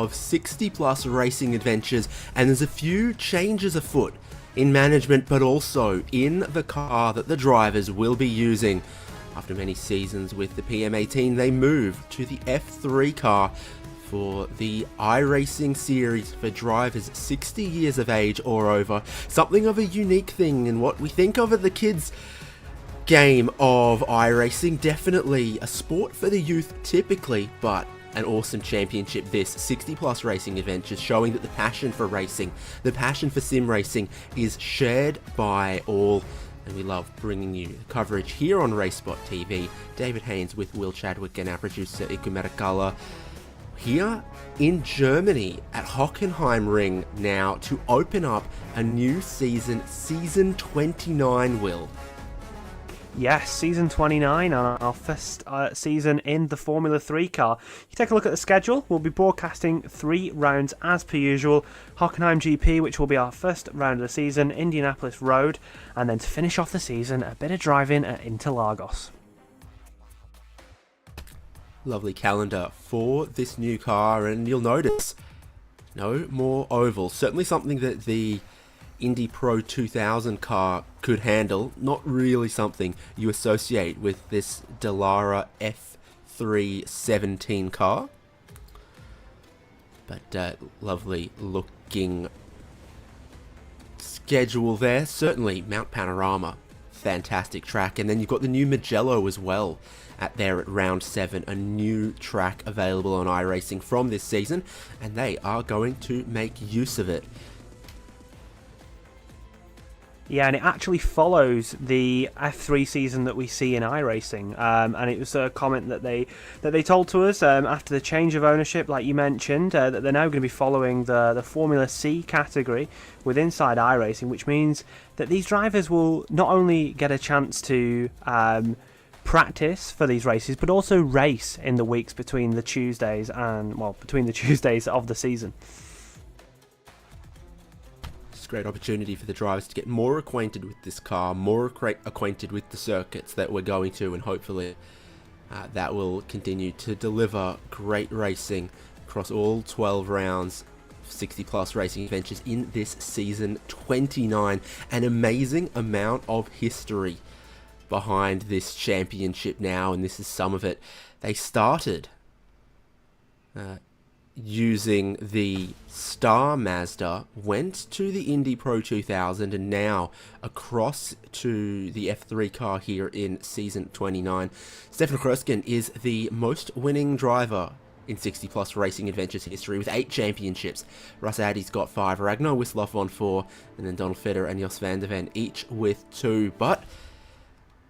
of 60 plus racing adventures, and there's a few changes afoot in management, but also in the car that the drivers will be using. After many seasons with the PM18, they move to the F3 car for the iRacing series for drivers 60 years of age or over. Something of a unique thing in what we think of at the kids' game of iRacing. Definitely a sport for the youth typically, but an awesome championship this. 60 plus racing adventures showing that the passion for racing, the passion for sim racing is shared by all. And we love bringing you coverage here on RaceSpotTV. David Haynes with Will Chadwick and our producer Iku Metakala here in Germany at Hockenheimring now to open up a new season, season 29, Will. Yes, season 29, our first season in the Formula 3 car. You take a look at the schedule. We'll be broadcasting 3 rounds as per usual. Hockenheim GP, which will be our first round of the season, Indianapolis Road, and then to finish off the season, a bit of driving at Interlagos. Lovely calendar for this new car, and you'll notice no more ovals. Certainly something that the Indy Pro 2000 car could handle. Not really something you associate with this Dallara F317 car. But lovely looking schedule there. Certainly Mount Panorama, fantastic track. And then you've got the new Mugello as well at round 7, a new track available on iRacing from this season, and they are going to make use of it. Yeah, and it actually follows the F3 season that we see in iRacing, and it was a comment that they told to us after the change of ownership, like you mentioned, that they're now going to be following the Formula C category with inside iRacing, which means that these drivers will not only get a chance to practice for these races, but also race in the weeks between the Tuesdays of the season. Great opportunity for the drivers to get more acquainted with this car, more acquainted with the circuits that we're going to, and hopefully that will continue to deliver great racing across all 12 rounds, 60 plus racing adventures in this season 29. An amazing amount of history behind this championship now, and this is some of it. They started using the Star Mazda, went to the Indy Pro 2000, and now across to the F3 car here in season 29. Stefan Krösken is the most winning driver in 60 plus racing adventures history with 8 championships. Russ Addy's got 5, Ragnar Wisloff on 4, and then Donald Federer and Jos van der Ven each with 2. But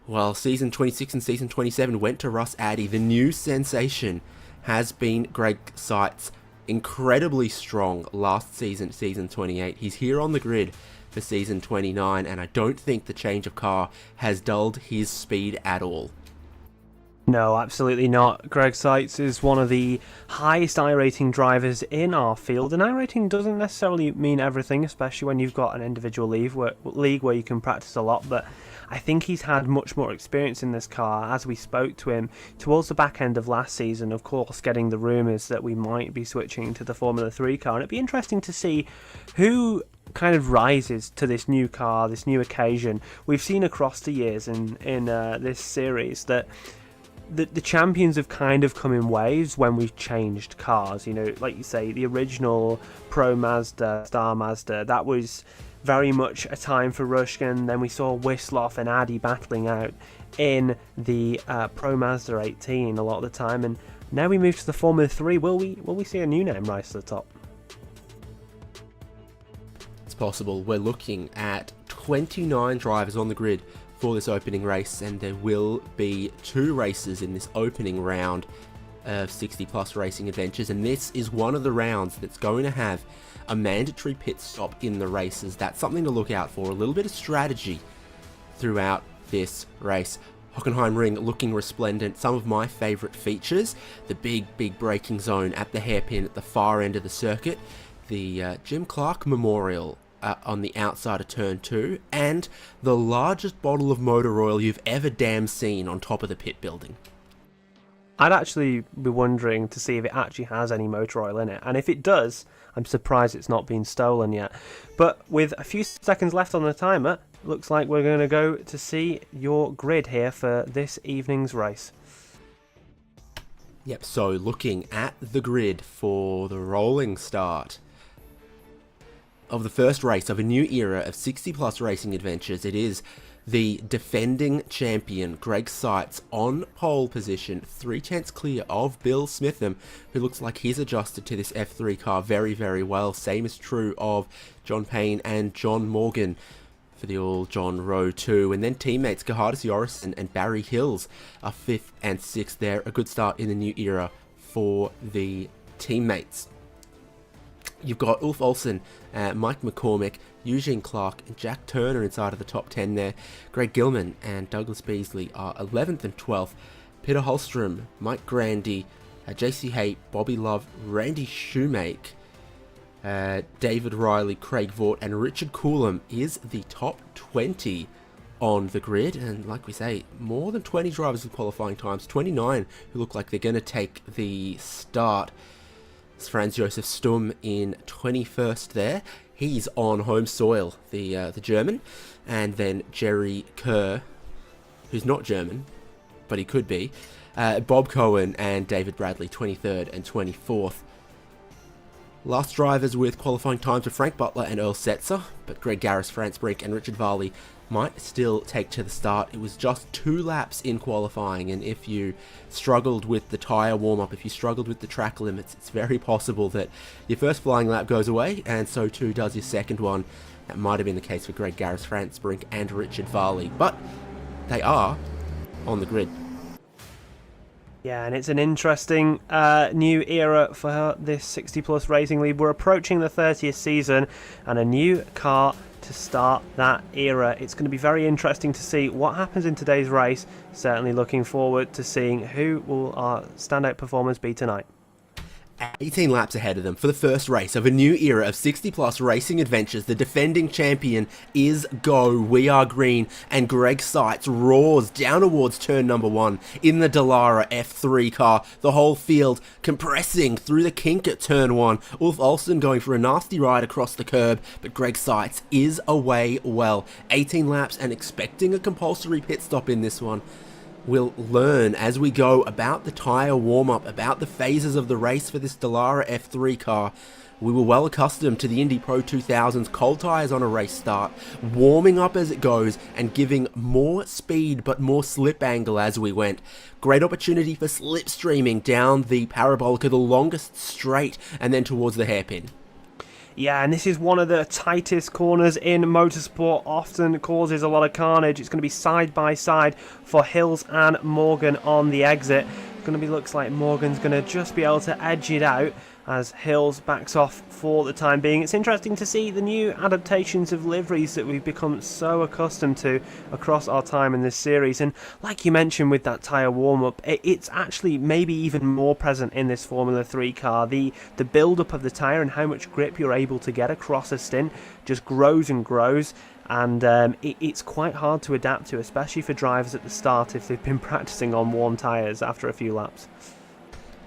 while season 26 and season 27 went to Russ Addy, the new sensation has been Greg Seitz. Incredibly strong last season, season 28. He's here on the grid for season 29, and I don't think the change of car has dulled his speed at all. No, absolutely not. Greg Seitz is one of the highest iRating drivers in our field, and iRating doesn't necessarily mean everything, especially when you've got an individual league where you can practice a lot, but I think he's had much more experience in this car. As we spoke to him towards the back end of last season, of course, getting the rumours that we might be switching to the Formula 3 car, and it'd be interesting to see who kind of rises to this new car, this new occasion. We've seen across the years in this series that the champions have kind of come in waves when we've changed cars. You know, like you say, the original Pro Mazda, Star Mazda, that was very much a time for Rushkin. Then we saw Wisloff and Addy battling out in the Pro Mazda 18 a lot of the time, and now we move to the Formula 3. Will we see a new name rise to the top? It's possible. We're looking at 29 drivers on the grid for this opening race, and there will be 2 races in this opening round of 60 plus racing adventures, and this is one of the rounds that's going to have a mandatory pit stop in the races. That's something to look out for. A little bit of strategy throughout this race. Hockenheimring looking resplendent. Some of my favourite features: the big braking zone at the hairpin at the far end of the circuit, the Jim Clark Memorial on the outside of turn 2, and the largest bottle of motor oil you've ever damn seen on top of the pit building. I'd actually be wondering to see if it actually has any motor oil in it. And if it does, I'm surprised it's not been stolen yet. But with a few seconds left on the timer, looks like we're going to go to see your grid here for this evening's race. Yep, so looking at the grid for the rolling start of the first race of a new era of 60 plus racing adventures, it is the defending champion Greg Seitz on pole position, 3/10 clear of Bill Smitham, who looks like he's adjusted to this F3 car very, very well. Same is true of John Payne and John Morgan for the all John Rowe 2. And then teammates Gahardis Yorison and Barry Hills are 5th and 6th there. A good start in the new era for the teammates. You've got Ulf Olsen, Mike McCormick, Eugene Clark, and Jack Turner inside of the top 10 there. Greg Gilman and Douglas Beasley are 11th and 12th. Peter Holstrom, Mike Grandy, JC Haight, Bobby Love, Randy Shoemake, David Riley, Craig Vaught, and Richard Coulomb is the top 20 on the grid. And like we say, more than 20 drivers with qualifying times, 29 who look like they're going to take the start. It's Franz Josef Stumm in 21st there. He's on home soil, the German. And then Jerry Kerr, who's not German, but he could be. Bob Cohen and David Bradley, 23rd and 24th. Last drivers with qualifying times were Frank Butler and Earl Setzer, but Greg Garris, Franz Brink and Richard Varley might still take to the start. It was just 2 laps in qualifying, and if you struggled with the tyre warm-up, if you struggled with the track limits, it's very possible that your first flying lap goes away, and so too does your second one. That might have been the case for Greg Garris, Franz Brink and Richard Varley, but they are on the grid. Yeah, and it's an interesting new era for this 60 plus racing league. We're approaching the 30th season and a new car to start that era. It's going to be very interesting to see what happens in today's race. Certainly looking forward to seeing who will our standout performers be tonight. 18 laps ahead of them for the first race of a new era of 60 plus racing adventures. The defending champion is Go We Are Green, and Greg Seitz roars down towards turn number 1 in the Dallara F3 car. The whole field compressing through the kink at turn 1. Ulf Olsen going for a nasty ride across the curb, but Greg Seitz is away well. 18 laps and expecting a compulsory pit stop in this one. We'll learn as we go about the tyre warm-up, about the phases of the race for this Dallara F3 car. We were well accustomed to the Indy Pro 2000's cold tyres on a race start, warming up as it goes and giving more speed but more slip angle as we went. Great opportunity for slipstreaming down the parabolica, the longest straight, and then towards the hairpin. Yeah, and this is one of the tightest corners in motorsport, often causes a lot of carnage. It's going to be side by side for Hills and Morgan on the exit. It's going to be, looks like Morgan's going to just be able to edge it out as Hills backs off for the time being. It's interesting to see the new adaptations of liveries that we've become so accustomed to across our time in this series. And like you mentioned with that tyre warm-up, it's actually maybe even more present in this Formula 3 car. The build-up of the tyre and how much grip you're able to get across a stint just grows and grows. And it's quite hard to adapt to, especially for drivers at the start if they've been practicing on warm tyres after a few laps.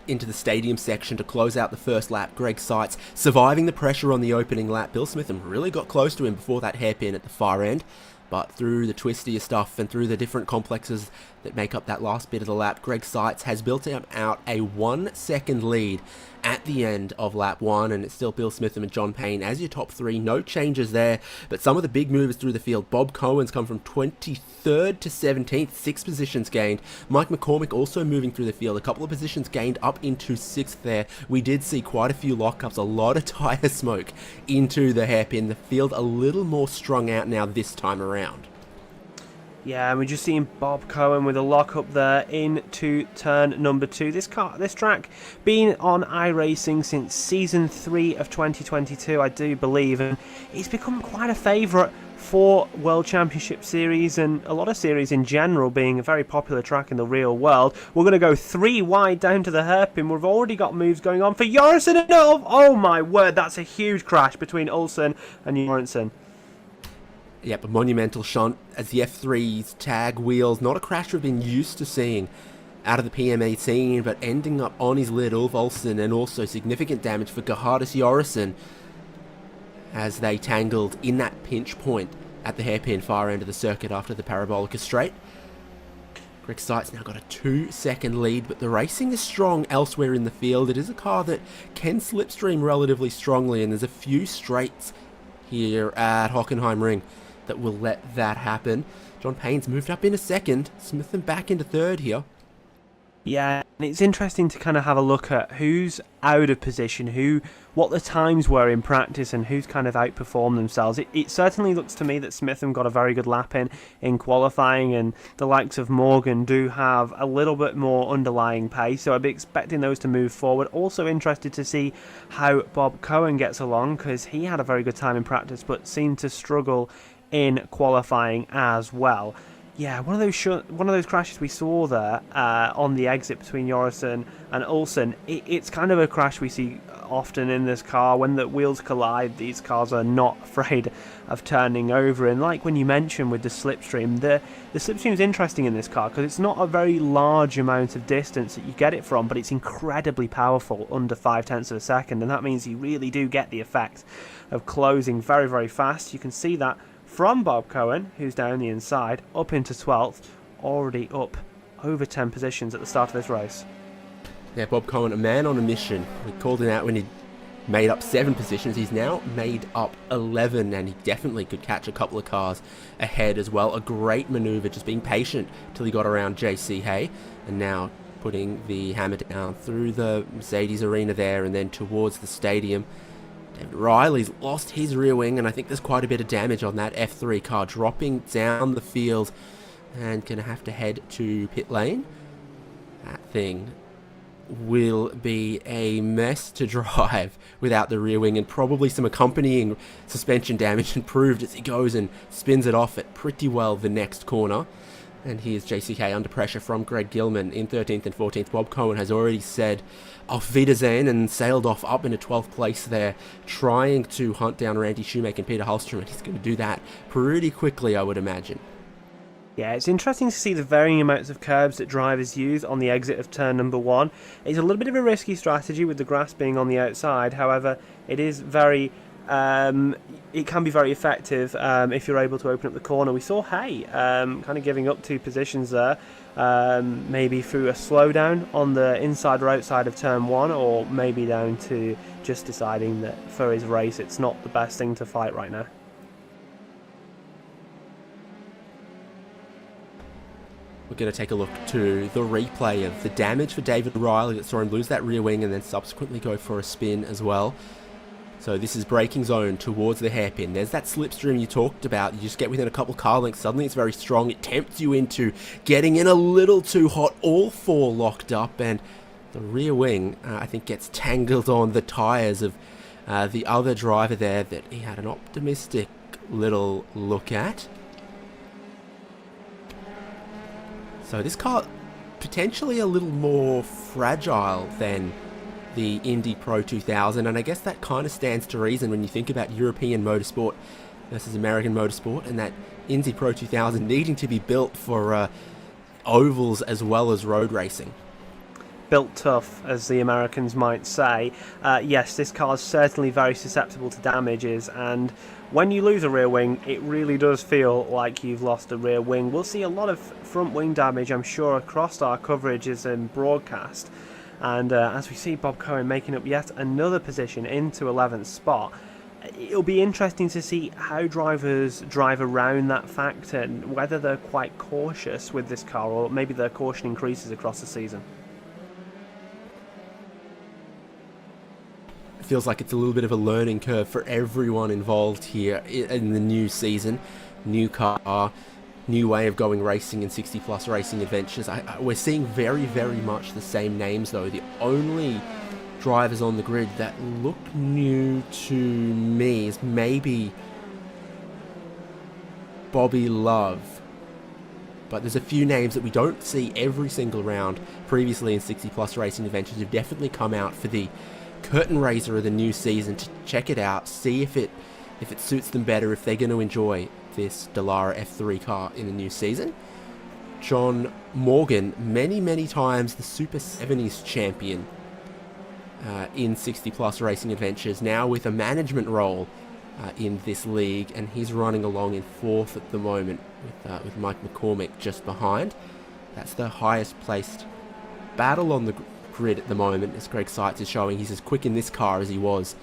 Into the stadium section to close out the first lap, Greg Seitz surviving the pressure on the opening lap. Bill Smitham really got close to him before that hairpin at the far end, but through the twistier stuff and through the different complexes that make up that last bit of the lap, Greg Seitz has built out a 1 second lead at the end of lap 1, and it's still Bill Smitham and John Payne as your top 3. No changes there, but some of the big movers through the field. Bob Cohen's come from 23rd to 17th, 6 positions gained. Mike McCormick also moving through the field, a couple of positions gained up into 6th there. We did see quite a few lockups, a lot of tyre smoke into the hairpin. The field a little more strung out now this time around. Yeah, and we're just seeing Bob Cohen with a lockup there into turn number 2. This track, been on iRacing since season 3 of 2022, I do believe, and it's become quite a favourite for World Championship Series and a lot of series in general, being a very popular track in the real world. We're going to go 3 wide down to the hairpin. We've already got moves going on for Jorgensen and Ulf. Oh my word, that's a huge crash between Olsen and Jorgensen. Yep, a monumental shunt as the F3's tag wheels, not a crash we've been used to seeing out of the PMA team, but ending up on his lid, Ulf Olsen, and also significant damage for Gerhardus Jorrison as they tangled in that pinch point at the hairpin far end of the circuit after the Parabolica straight. Greg Seitz now got a 2-second lead, but the racing is strong elsewhere in the field. It is a car that can slipstream relatively strongly, and there's a few straights here at Hockenheimring that will let that happen. John Payne's moved up in a second, Smith and back into third here. Yeah, and it's interesting to kind of have a look at who's out of position, what the times were in practice, and who's kind of outperformed themselves. It certainly looks to me that Smitham got a very good lap in qualifying, and the likes of Morgan do have a little bit more underlying pace, so I'd be expecting those to move forward. Also interested to see how Bob Cohen gets along, because he had a very good time in practice, but seemed to struggle in qualifying as well. Yeah, one of those crashes we saw there on the exit between Jorrison and Olsen. It's kind of a crash we see often in this car. When the wheels collide, these cars are not afraid of turning over. And like when you mentioned with the slipstream, the slipstream is interesting in this car because it's not a very large amount of distance that you get it from, but it's incredibly powerful, under 0.5 of a second, and that means you really do get the effect of closing very, very fast. You can see that from Bob Cohen, who's down the inside, up into 12th, already up over 10 positions at the start of this race. Yeah, Bob Cohen, a man on a mission. We called him out when he made up 7 positions. He's now made up 11, and he definitely could catch a couple of cars ahead as well. A great manoeuvre, just being patient till he got around JC Hay, and now putting the hammer down through the Mercedes arena there and then towards the stadium. David Riley's lost his rear wing, and I think there's quite a bit of damage on that F3 car, dropping down the field and going to have to head to pit lane. That thing will be a mess to drive without the rear wing, and probably some accompanying suspension damage improved as he goes and spins it off at pretty well the next corner. And here's JCK under pressure from Greg Gilman in 13th and 14th. Bob Cohen has already said auf Wiedersehen and sailed off up into 12th place there, trying to hunt down Randy Shoemaker and Peter Hallstrom, and he's going to do that pretty quickly, I would imagine. Yeah, it's interesting to see the varying amounts of curbs that drivers use on the exit of turn number 1. It's a little bit of a risky strategy with the grass being on the outside. However, it is very it can be very effective if you're able to open up the corner. We saw Hay kind of giving up 2 positions there, maybe through a slowdown on the inside or outside of turn 1, or maybe down to just deciding that for his race it's not the best thing to fight right now. We're going to take a look to the replay of the damage for David Riley that saw him lose that rear wing and then subsequently go for a spin as well. So this is braking zone towards the hairpin. There's that slipstream you talked about. You just get within a couple car lengths. Suddenly it's very strong. It tempts you into getting in a little too hot. All 4 locked up, and the rear wing, I think, gets tangled on the tyres of the other driver there that he had an optimistic little look at. So this car potentially a little more fragile than the Indy Pro 2000, and I guess that kind of stands to reason when you think about European motorsport versus American motorsport, and that Indy Pro 2000 needing to be built for ovals as well as road racing. Built tough, as the Americans might say. Yes, this car is certainly very susceptible to damages, and when you lose a rear wing, it really does feel like you've lost a rear wing. We'll see a lot of front wing damage, I'm sure, across our coverages and broadcast. And as we see Bob Cohen making up yet another position into 11th spot, it'll be interesting to see how drivers drive around that fact and whether they're quite cautious with this car, or maybe their caution increases across the season. It feels like it's a little bit of a learning curve for everyone involved here in the new season. New car, new way of going racing in 60 plus racing adventures. We're seeing very, very much the same names though. The only drivers on the grid that look new to me is maybe Bobby Love. But there's a few names that we don't see every single round previously in 60 plus racing adventures who've definitely come out for the curtain raiser of the new season to check it out, see if it suits them better, if they're going to enjoy this Dallara F3 car in the new season. John Morgan, many times the Super 70s champion in 60 plus racing adventures, now with a management role in this league, and he's running along in 4th at the moment with Mike McCormick just behind. That's the highest placed battle on the grid at the moment, as Greg Seitz is showing. He's as quick in this car as he was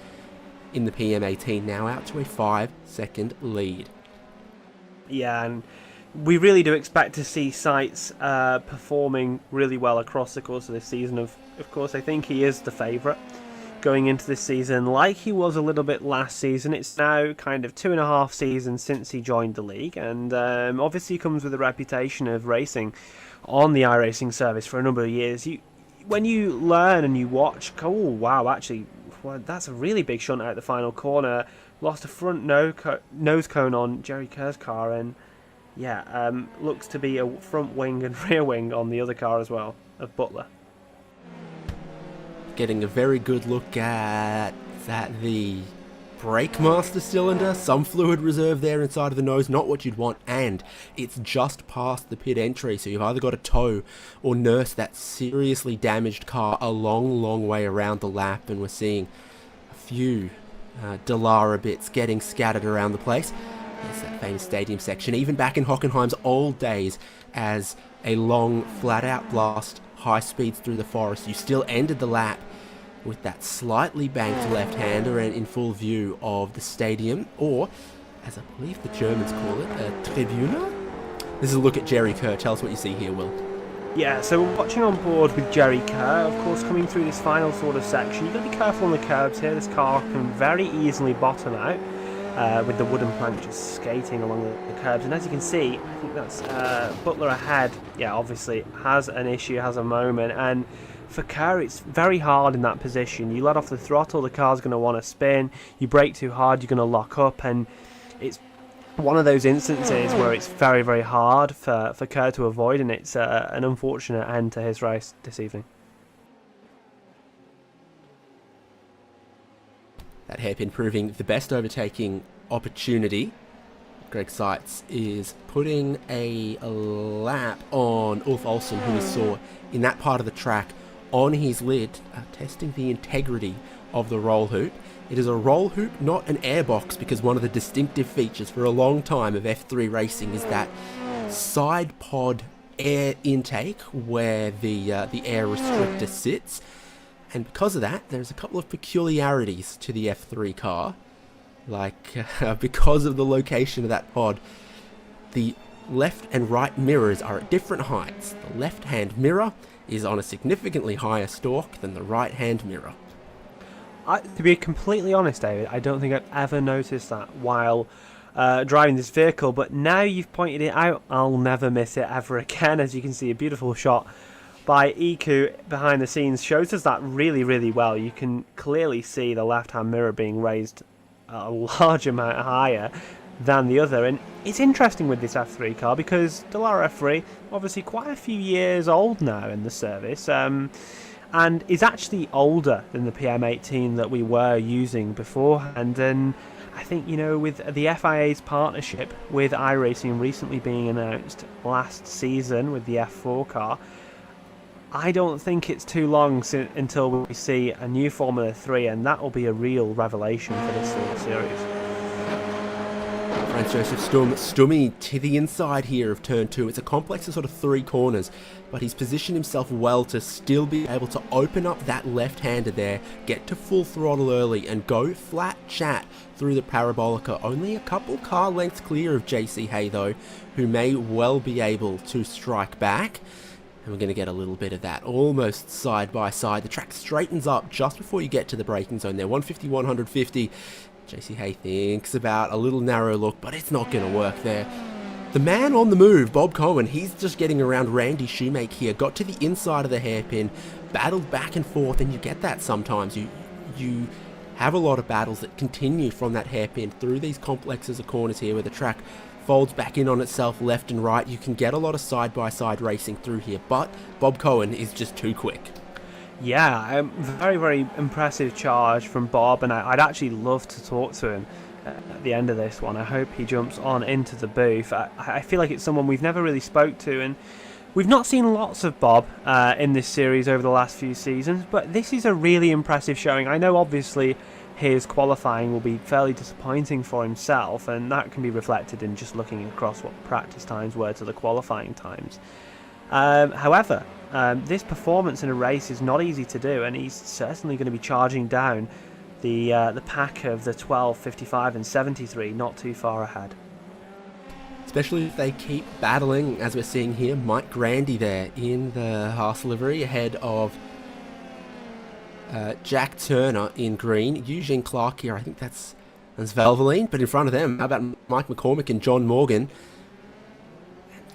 in the PM18, now out to a 5-second lead. Yeah, and we really do expect to see Seitz performing really well across the course of this season. Of course, I think he is the favourite going into this season, like he was a little bit last season. It's now kind of 2.5 seasons since he joined the league, and obviously comes with a reputation of racing on the iRacing service for a number of years. When you learn and you watch, oh wow, actually, well, that's a really big shunt out the final corner. Lost a front nose cone on Jerry Kerr's car, and yeah, looks to be a front wing and rear wing on the other car as well, of Butler. Getting a very good look at the brake master cylinder. Some fluid reserve there inside of the nose, not what you'd want, and it's just past the pit entry, so you've either got to tow or nurse that seriously damaged car a long way around the lap, and we're seeing a few Dallara bits getting scattered around the place. There's that famous stadium section, even back in Hockenheim's old days, as a long flat-out blast, high speeds through the forest, you still ended the lap with that slightly banked left-hander and in full view of the stadium, or, as I believe the Germans call it, a Tribuna? This is a look at Jerry Kerr. Tell us what you see here, Will. Yeah, so we're watching on board with Jerry Kerr, of course, coming through this final sort of section. You've got to be careful on the curbs here. This car can very easily bottom out with the wooden plank just skating along the curbs. And as you can see, I think that's Butler ahead. Yeah, obviously has an issue, has a moment. And for Kerr, it's very hard in that position. You let off the throttle, the car's going to want to spin. You brake too hard, you're going to lock up. And it's one of those instances where it's very hard for Kerr to avoid, and it's an unfortunate end to his race this evening. That hairpin proving the best overtaking opportunity. Greg Seitz is putting a lap on Ulf Olsen, who we saw in that part of the track, on his lid, testing the integrity of the roll hoop. It is a roll hoop, not an airbox, because one of the distinctive features for a long time of F3 racing is that side pod air intake where the air restrictor sits. And because of that, there's a couple of peculiarities to the F3 car. Like, because of the location of that pod, the left and right mirrors are at different heights. The left-hand mirror is on a significantly higher stalk than the right-hand mirror. To be completely honest, David, I don't think I've ever noticed that while driving this vehicle, but now you've pointed it out, I'll never miss it ever again. As you can see, a beautiful shot by Iku behind the scenes shows us that really well. You can clearly see the left-hand mirror being raised a large amount higher than the other, and it's interesting with this F3 car because Dallara F3, obviously quite a few years old now in the service, and is actually older than the PM18 that we were using beforehand. And I think, you know, with the FIA's partnership with iRacing recently being announced last season with the F4 car, I don't think it's too long until we see a new Formula 3, and that will be a real revelation for this sort of series. Franz Josef Stummy to the inside here of turn 2. It's a complex of sort of 3 corners, but he's positioned himself well to still be able to open up that left-hander there, get to full throttle early, and go flat chat through the Parabolica. Only a couple car lengths clear of JC Hay, though, who may well be able to strike back. And we're going to get a little bit of that almost side by side. The track straightens up just before you get to the braking zone there. 150, 150. JC Hay thinks about a little narrow look, but it's not going to work there. The man on the move, Bob Cohen, he's just getting around Randy Shoemake here. Got to the inside of the hairpin, battled back and forth, and you get that sometimes. You have a lot of battles that continue from that hairpin through these complexes of corners here where the track folds back in on itself left and right. You can get a lot of side-by-side racing through here, but Bob Cohen is just too quick. Yeah, very impressive charge from Bob, and I'd actually love to talk to him at the end of this one. I hope he jumps on into the booth. I feel like it's someone we've never really spoke to, and We've not seen lots of Bob in this series over the last few seasons, but this is a really impressive showing. I know obviously his qualifying will be fairly disappointing for himself, and that can be reflected in just looking across what the practice times were to the qualifying times. However, this performance in a race is not easy to do, and he's certainly going to be charging down the pack of the 12, 55 and 73 not too far ahead. Especially if they keep battling, as we're seeing here, Mike Grandy there in the Haas livery ahead of Jack Turner in green. Eugene Clark here, I think that's Valvoline, but in front of them, how about Mike McCormick and John Morgan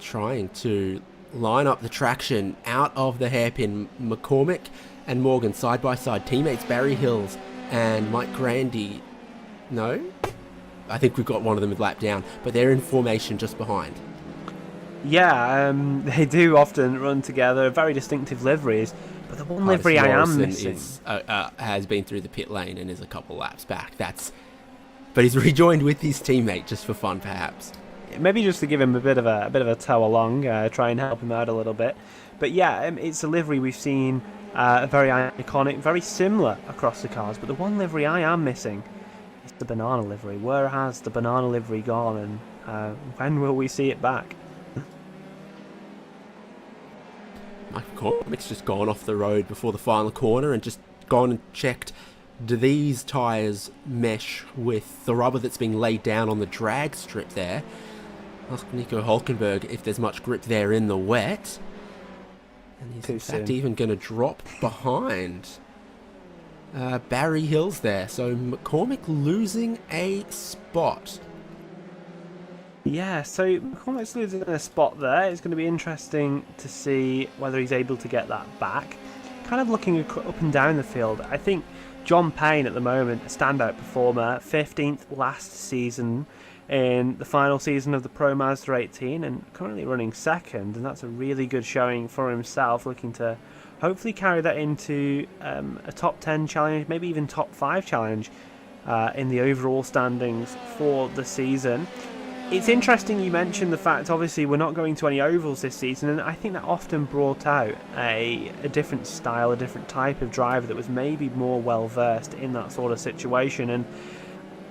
trying to line up the traction out of the hairpin. McCormick and Morgan side by side, teammates Barry Hills and Mike Grandy. No? I think we've got one of them with lap down, but they're in formation just behind. Yeah, they do often run together, very distinctive liveries, but the one livery I am missing has been through the pit lane and is a couple laps back. But he's rejoined with his teammate just for fun, perhaps. Maybe just to give him a bit of a tow along, try and help him out a little bit. But yeah, it's a livery we've seen very iconic, very similar across the cars. But the one livery I am missing is the banana livery. Where has the banana livery gone, and when will we see it back? Mike McCormick's just gone off the road before the final corner and just gone and checked, do these tyres mesh with the rubber that's being laid down on the drag strip there? Ask Nico Hülkenberg if there's much grip there in the wet. And he's in fact even going to drop behind Barry Hills there. So McCormick losing a spot. Yeah, so McCormick's losing a spot there. It's going to be interesting to see whether he's able to get that back. Kind of looking up and down the field, I think John Payne at the moment, a standout performer, 15th last season in the final season of the Pro Mazda 18 and currently running second, and that's a really good showing for himself, looking to hopefully carry that into a top 10 challenge, maybe even top 5 challenge in the overall standings for the season. It's interesting you mentioned the fact, obviously, we're not going to any ovals this season, and I think that often brought out a different style, a different type of driver that was maybe more well-versed in that sort of situation. And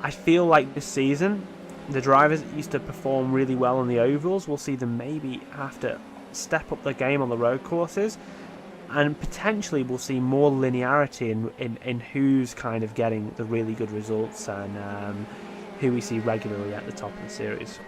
I feel like this season, the drivers that used to perform really well on the ovals, we'll see them maybe have to step up their game on the road courses, and potentially we'll see more linearity in who's kind of getting the really good results and who we see regularly at the top of the series.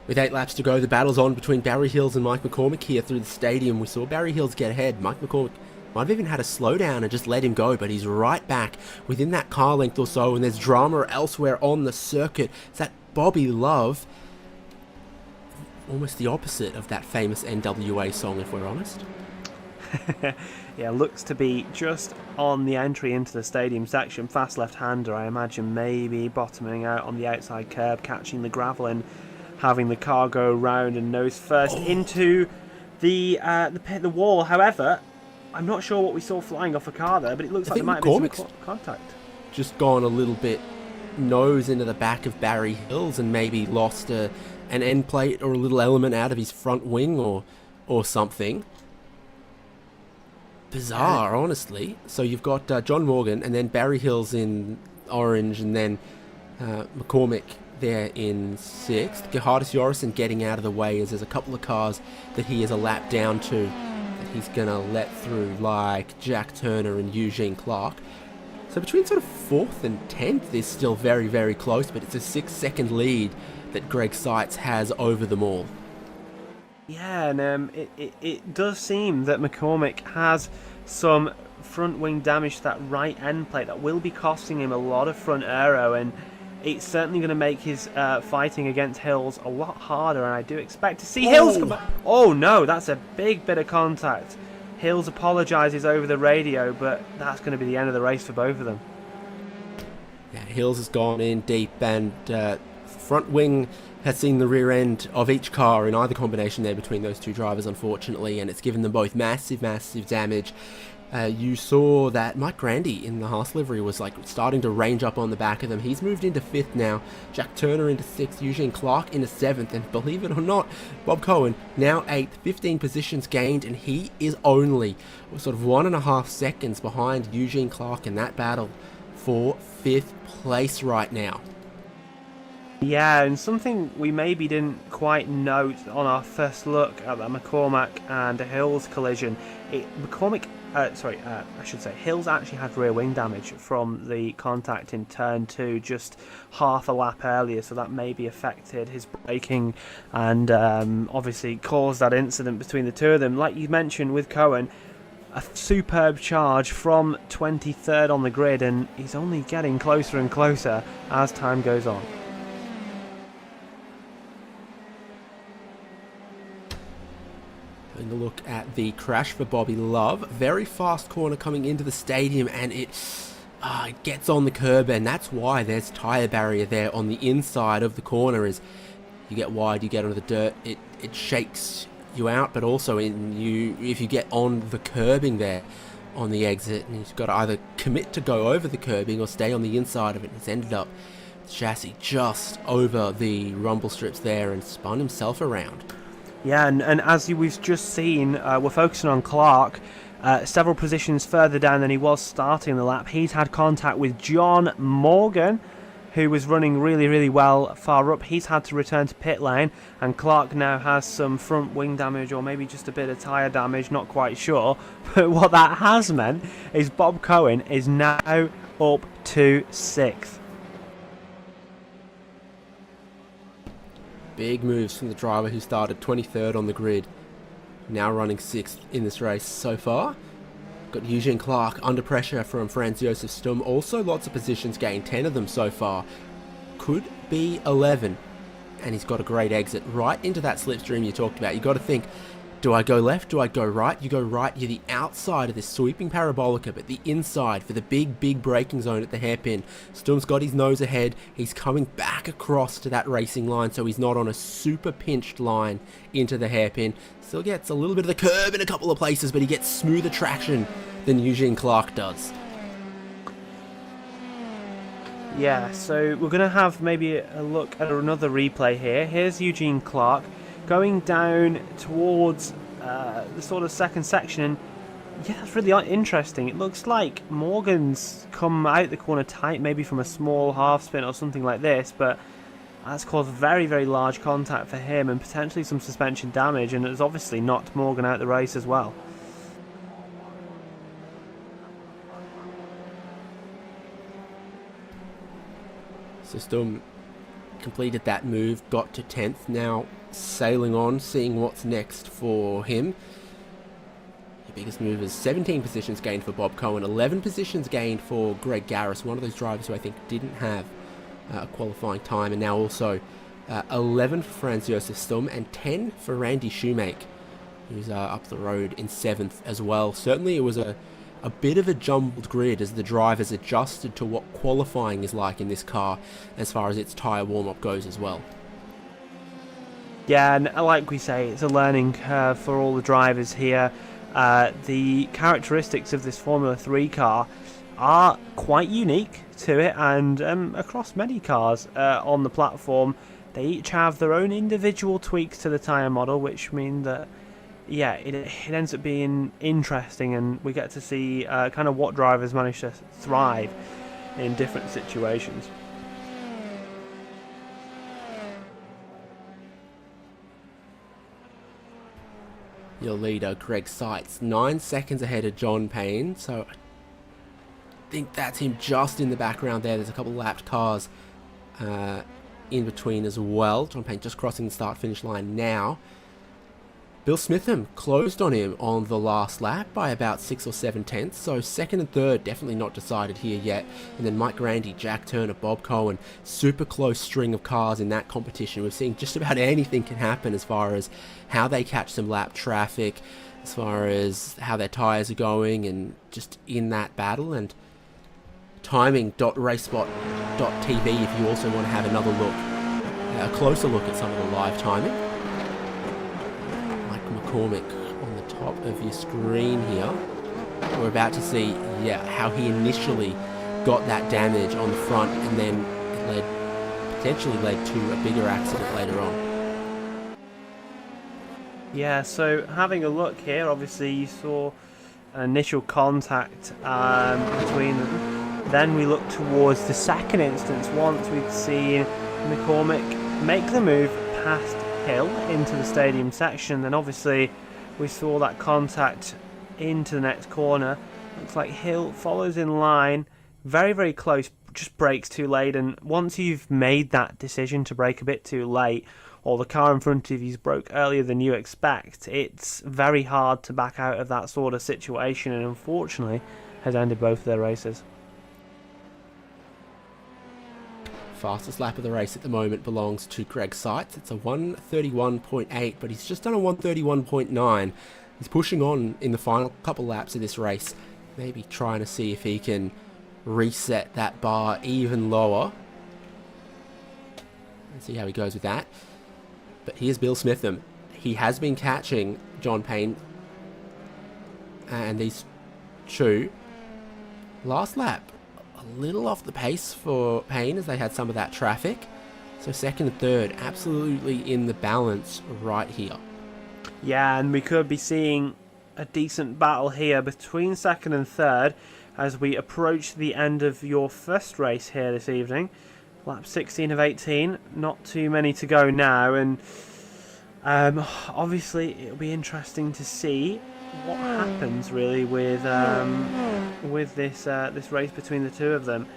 With 8 laps to go, the battle's on between Barry Hills and Mike McCormick here through the stadium. We saw Barry Hills get ahead. Mike McCormick might have even had a slowdown and just let him go, but he's right back within that car length or so, and there's drama elsewhere on the circuit. It's that Bobby Love, almost the opposite of that famous NWA song, if we're honest. Yeah, looks to be just on the entry into the stadium section. Fast left-hander, I imagine, maybe bottoming out on the outside curb, catching the gravel and having the car go round and nose first into the wall. However, I'm not sure what we saw flying off a car there, but it looks like there might have been some contact. Just gone a little bit nose into the back of Barry Hills and maybe lost an end plate or a little element out of his front wing or something. Bizarre, honestly. So you've got John Morgan and then Barry Hills in orange and then McCormick there in 6th. Gerhardus Jorgensen getting out of the way as there's a couple of cars that he is a lap down to that he's going to let through, like Jack Turner and Eugene Clark. So between sort of 4th and 10th is still very, very close, but it's a 6-second lead that Greg Seitz has over them all. Yeah, and it does seem that McCormick has some front wing damage to that right end plate that will be costing him a lot of front aero, and it's certainly going to make his fighting against Hills a lot harder, and I do expect to see Hills come back. Oh no, that's a big bit of contact. Hills apologises over the radio, but that's going to be the end of the race for both of them. Yeah, Hills has gone in deep, and front wing has seen the rear end of each car in either combination there between those two drivers, unfortunately, and it's given them both massive, massive damage. You saw that Mike Grandy in the Haas livery was like starting to range up on the back of them. He's moved into 5th now. Jack Turner into 6th. Eugene Clark into 7th. And believe it or not, Bob Cohen now 8th. 15 positions gained, and he is only sort of 1.5 seconds behind Eugene Clark in that battle for 5th place right now. Yeah, and something we maybe didn't quite note on our first look at that McCormack and Hills collision. Hills actually had rear wing damage from the contact in turn 2 just half a lap earlier, so that maybe affected his braking and obviously caused that incident between the two of them. Like you mentioned with Cohen, a superb charge from 23rd on the grid, and he's only getting closer and closer as time goes on. Having a look at the crash for Bobby Love. Very fast corner coming into the stadium, and it gets on the curb, and that's why there's tyre barrier there on the inside of the corner. Is you get wide, you get onto the dirt, it shakes you out, but also if you get on the curbing there on the exit, and you've got to either commit to go over the curbing or stay on the inside of it. It's ended up the chassis just over the rumble strips there and spun himself around. Yeah, and as we've just seen, we're focusing on Clark, several positions further down than he was starting the lap. He's had contact with John Morgan, who was running really, really well far up. He's had to return to pit lane, and Clark now has some front wing damage, or maybe just a bit of tyre damage, not quite sure. But what that has meant is Bob Cohen is now up to 6th. Big moves from the driver who started 23rd on the grid, now running 6th in this race so far. Got Eugene Clark under pressure from Franz Josef Stum. Also lots of positions gained, 10 of them so far. Could be 11. And he's got a great exit right into that slipstream you talked about. You got to think, do I go left? Do I go right? You go right, you're the outside of this sweeping parabolica, but the inside for the big braking zone at the hairpin. Stum's got his nose ahead. He's coming back across to that racing line, so he's not on a super pinched line into the hairpin. Still gets a little bit of the curb in a couple of places, but he gets smoother traction than Eugene Clark does. Yeah, so we're going to have maybe a look at another replay here. Here's Eugene Clark going down towards the sort of second section, and yeah, that's really interesting. It looks like Morgan's come out the corner tight, maybe from a small half spin or something like this, but that's caused very, very large contact for him and potentially some suspension damage, and it's obviously knocked Morgan out the race as well. So Stum completed that move, got to 10th, now sailing on, seeing what's next for him. The biggest move is 17 positions gained for Bob Cohen, 11 positions gained for Greg Garris, one of those drivers who I think didn't have a qualifying time, and now also 11 for Franz Josef Stum and 10 for Randy Shoemake, who's up the road in 7th as well. Certainly it was a bit of a jumbled grid as the drivers adjusted to what qualifying is like in this car as far as its tyre warm-up goes as well. Yeah, and like we say, it's a learning curve for all the drivers here. The characteristics of this Formula 3 car are quite unique to it, and across many cars on the platform, they each have their own individual tweaks to the tyre model, which mean that yeah, it ends up being interesting, and we get to see kind of what drivers manage to thrive in different situations. Your leader, Greg Seitz, 9 seconds ahead of John Payne, so I think that's him just in the background there. There's a couple of lapped cars in between as well. John Payne just crossing the start-finish line now. Bill Smitham closed on him on the last lap by about 6 or 7 tenths, so second and third definitely not decided here yet. And then Mike Grandy, Jack Turner, Bob Cohen, super close string of cars in that competition. We're seeing just about anything can happen as far as how they catch some lap traffic, as far as how their tyres are going, and just in that battle. And timing.RaceSpotTV if you also want to have another look, a closer look at some of the live timing. McCormick on the top of your screen here. we're about to see, yeah, how he initially got that damage on the front, and then it potentially led to a bigger accident later on. Yeah, so having a look here, obviously you saw an initial contact between them. Then we look towards the second instance once we'd seen McCormick make the move past Hill into the stadium section. Then obviously we saw that contact into the next corner. Looks like Hill follows in line, very, very close, just brakes too late. And once you've made that decision to brake a bit too late, or the car in front of you's broke earlier than you expect, it's very hard to back out of that sort of situation, and unfortunately has ended both of their races. Fastest lap of the race at the moment belongs to Greg Seitz. It's a 1:31.8, but he's just done a 1:31.9. He's pushing on in the final couple laps of this race, maybe trying to see if he can reset that bar even lower. Let's see how he goes with that. But here's Bill Smitham. He has been catching John Payne and these two. Last lap, a little off the pace for Payne as they had some of that traffic. So second and third, absolutely in the balance right here. Yeah, and we could be seeing a decent battle here between second and third as we approach the end of your first race here this evening. Lap 16 of 18, not too many to go now, and obviously it'll be interesting to see what happens really with this race between the two of them.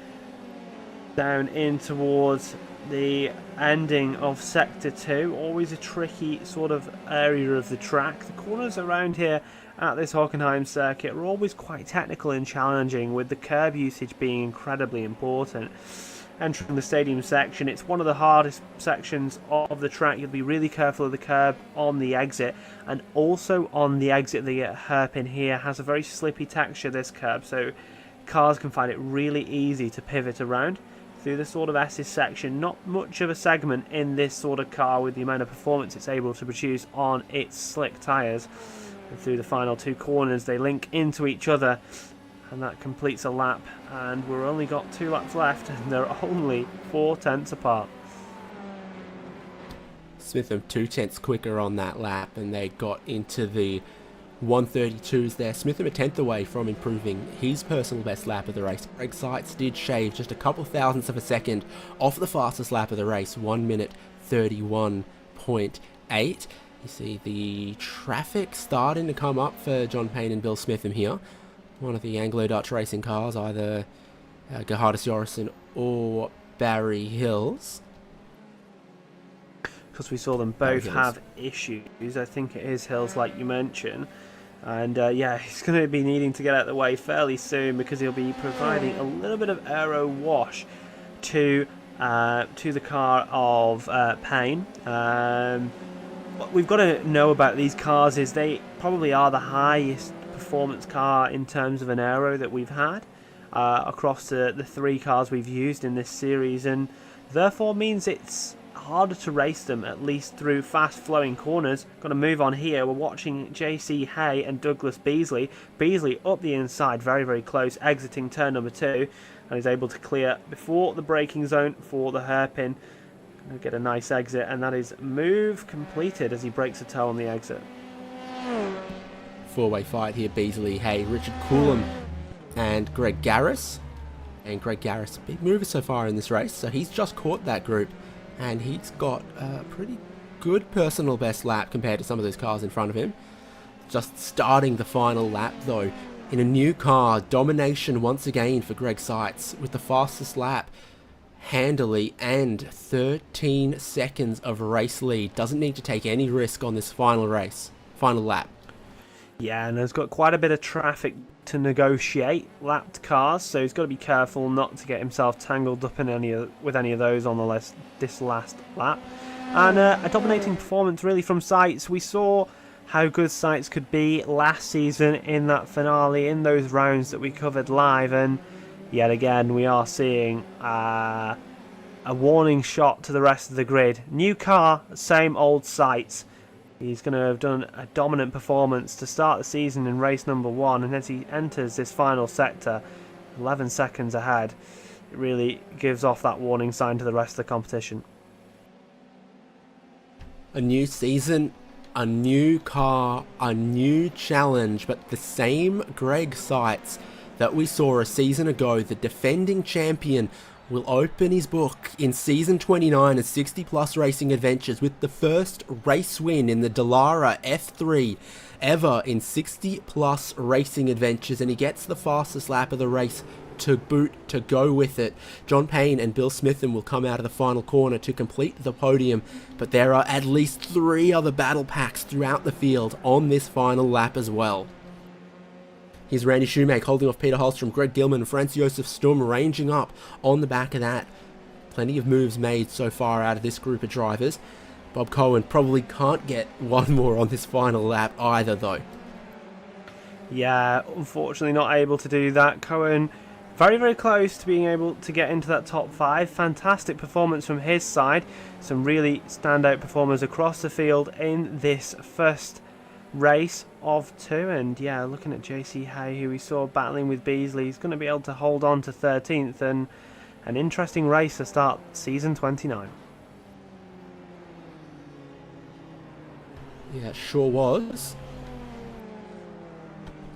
Down in towards the ending of Sector 2, always a tricky sort of area of the track. The corners around here at this Hockenheim circuit are always quite technical and challenging, with the curb usage being incredibly important. Entering the stadium section, it's one of the hardest sections of the track. You'll be really careful of the curb on the exit, and also on the exit the hairpin here has a very slippy texture, this curb, so cars can find it really easy to pivot around. Through the sort of S's section, not much of a segment in this sort of car with the amount of performance it's able to produce on its slick tyres. And through the final two corners they link into each other, and that completes a lap, and we've only got 2 laps left and they're only 4 tenths apart. Smitham 2 tenths quicker on that lap, and they got into the 1:32s there. Smitham a tenth away from improving his personal best lap of the race. Greg Seitz did shave just a couple thousandths of a second off the fastest lap of the race, 1:31.8. You see the traffic starting to come up for John Payne and Bill Smitham here. One of the Anglo-Dutch racing cars, either Gerhardus Jorrison or Barry Hills. Because we saw them both have issues. I think it is Hills, like you mentioned. And yeah, he's going to be needing to get out of the way fairly soon, because he'll be providing a little bit of aero wash to the car of Payne. What we've got to know about these cars is they probably are the highest performance car in terms of an aero that we've had across the 3 cars we've used in this series, and therefore means it's harder to race them, at least through fast flowing corners. Got to move on here. We're watching JC Hay and Douglas Beasley. Beasley up the inside, very, very close, exiting turn number 2, and is able to clear before the braking zone for the hairpin. Gonna get a nice exit, and that is move completed as he breaks a toe on the exit. 4-way fight here, Beasley, Hay, Richard Coulomb and Greg Garris. And Greg Garris, big mover so far in this race, so he's just caught that group, and he's got a pretty good personal best lap compared to some of those cars in front of him. Just starting the final lap though, in a new car, domination once again for Greg Seitz with the fastest lap handily and 13 seconds of race lead. Doesn't need to take any risk on this final lap. Yeah, and there's got quite a bit of traffic to negotiate, lapped cars, so he's got to be careful not to get himself tangled up in with any of those on this last lap. And a dominating performance really from Seitz. We saw how good Seitz could be last season in that finale, in those rounds that we covered live, and yet again we are seeing a warning shot to the rest of the grid. New car, same old Seitz. He's going to have done a dominant performance to start the season in race number 1, and as he enters this final sector, 11 seconds ahead, it really gives off that warning sign to the rest of the competition. A new season, a new car, a new challenge, but the same Greg Seitz that we saw a season ago, the defending champion, will open his book in season 29 of 60 Plus Racing Adventures with the first race win in the Dallara F3 ever in 60 Plus Racing Adventures, and he gets the fastest lap of the race to boot to go with it. John Payne and Bill Smitham will come out of the final corner to complete the podium, but there are at least 3 other battle packs throughout the field on this final lap as well. Here's Randy Shoemake holding off Peter Holstrom, Greg Gilman and Franz Josef Sturm ranging up on the back of that. Plenty of moves made so far out of this group of drivers. Bob Cohen probably can't get one more on this final lap either though. Yeah, unfortunately not able to do that. Cohen very, very close to being able to get into that top 5. Fantastic performance from his side. Some really standout performers across the field in this first race of 2, and yeah, looking at JC Hay, who we saw battling with Beasley, he's going to be able to hold on to 13th, and an interesting race to start season 29. Yeah, it sure was.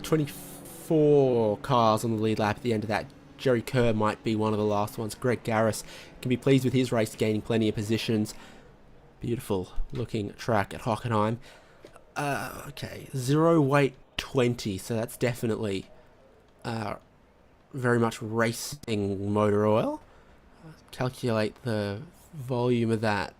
24 cars on the lead lap at the end of that. Jerry Kerr might be one of the last ones. Greg Garris can be pleased with his race, gaining plenty of positions. Beautiful looking track at Hockenheim. Okay, 0 weight 20, so that's definitely very much racing motor oil. Calculate the volume of that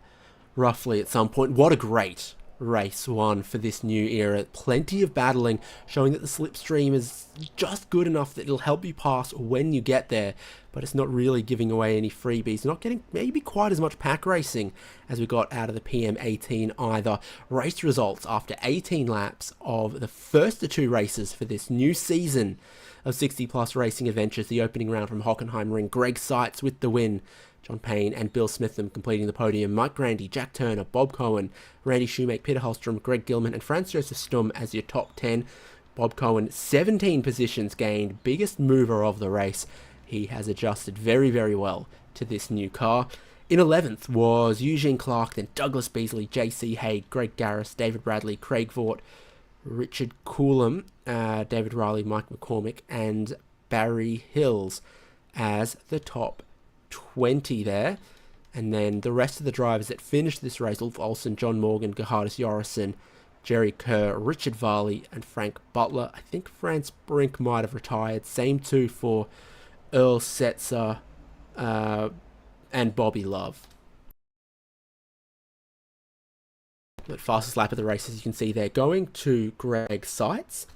roughly at some point. What a great race one for this new era. Plenty of battling, showing that the slipstream is just good enough that it'll help you pass when you get there, but it's not really giving away any freebies. Not getting maybe quite as much pack racing as we got out of the PM18 either. Race results after 18 laps of the first of 2 races for this new season of 60 Plus Racing Adventures. The opening round from Hockenheimring, Greg Seitz with the win. John Payne and Bill Smitham completing the podium. Mike Grandy, Jack Turner, Bob Cohen, Randy Shoemake, Peter Holstrom, Greg Gilman and Franz Josef Sturm as your top 10. Bob Cohen, 17 positions gained, biggest mover of the race. He has adjusted very, very well to this new car. In 11th was Eugene Clark, then Douglas Beasley, JC Hay, Greg Garris, David Bradley, Craig Vaught, Richard Coulomb, David Riley, Mike McCormick and Barry Hills as the top 20 there. And then the rest of the drivers that finished this race: Ulf Olsen, John Morgan, Gerhardus Jorrison, Jerry Kerr, Richard Varley and Frank Butler. I think Franz Brink might have retired. Same too for Earl Setzer and Bobby Love. But fastest lap of the race, as you can see there, going to Greg Seitz.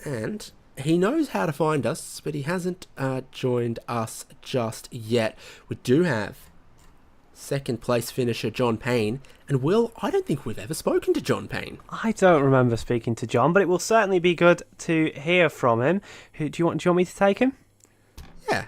And he knows how to find us, but he hasn't joined us just yet. We do have second place finisher John Payne. And Will, I don't think we've ever spoken to John Payne. I don't remember speaking to John, but it will certainly be good to hear from him. Do you want me to take him? Yeah.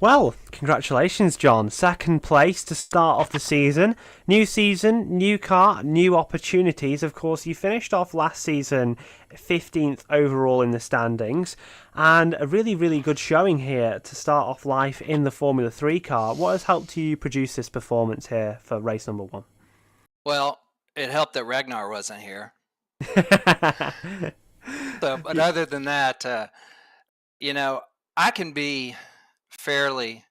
Well, congratulations, John. Second place to start off the season. New season, new car, new opportunities. Of course, you finished off last season 15th overall in the standings. And a really, really good showing here to start off life in the Formula 3 car. What has helped you produce this performance here for race number 1? Well, it helped that Ragnar wasn't here. But other than that, I can be fairly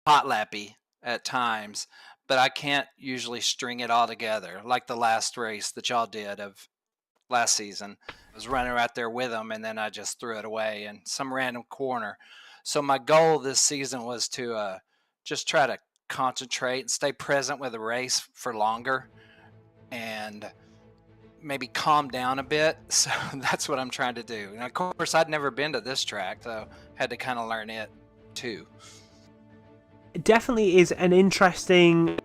hot lappy at times, but I can't usually string it all together like the last race that y'all did of last season. I was running right there with them, and then I just threw it away in some random corner. So my goal this season was to just try to concentrate and stay present with the race for longer and maybe calm down a bit. So that's what I'm trying to do. And of course, I'd never been to this track, so had to kind of learn it too. It definitely is an interesting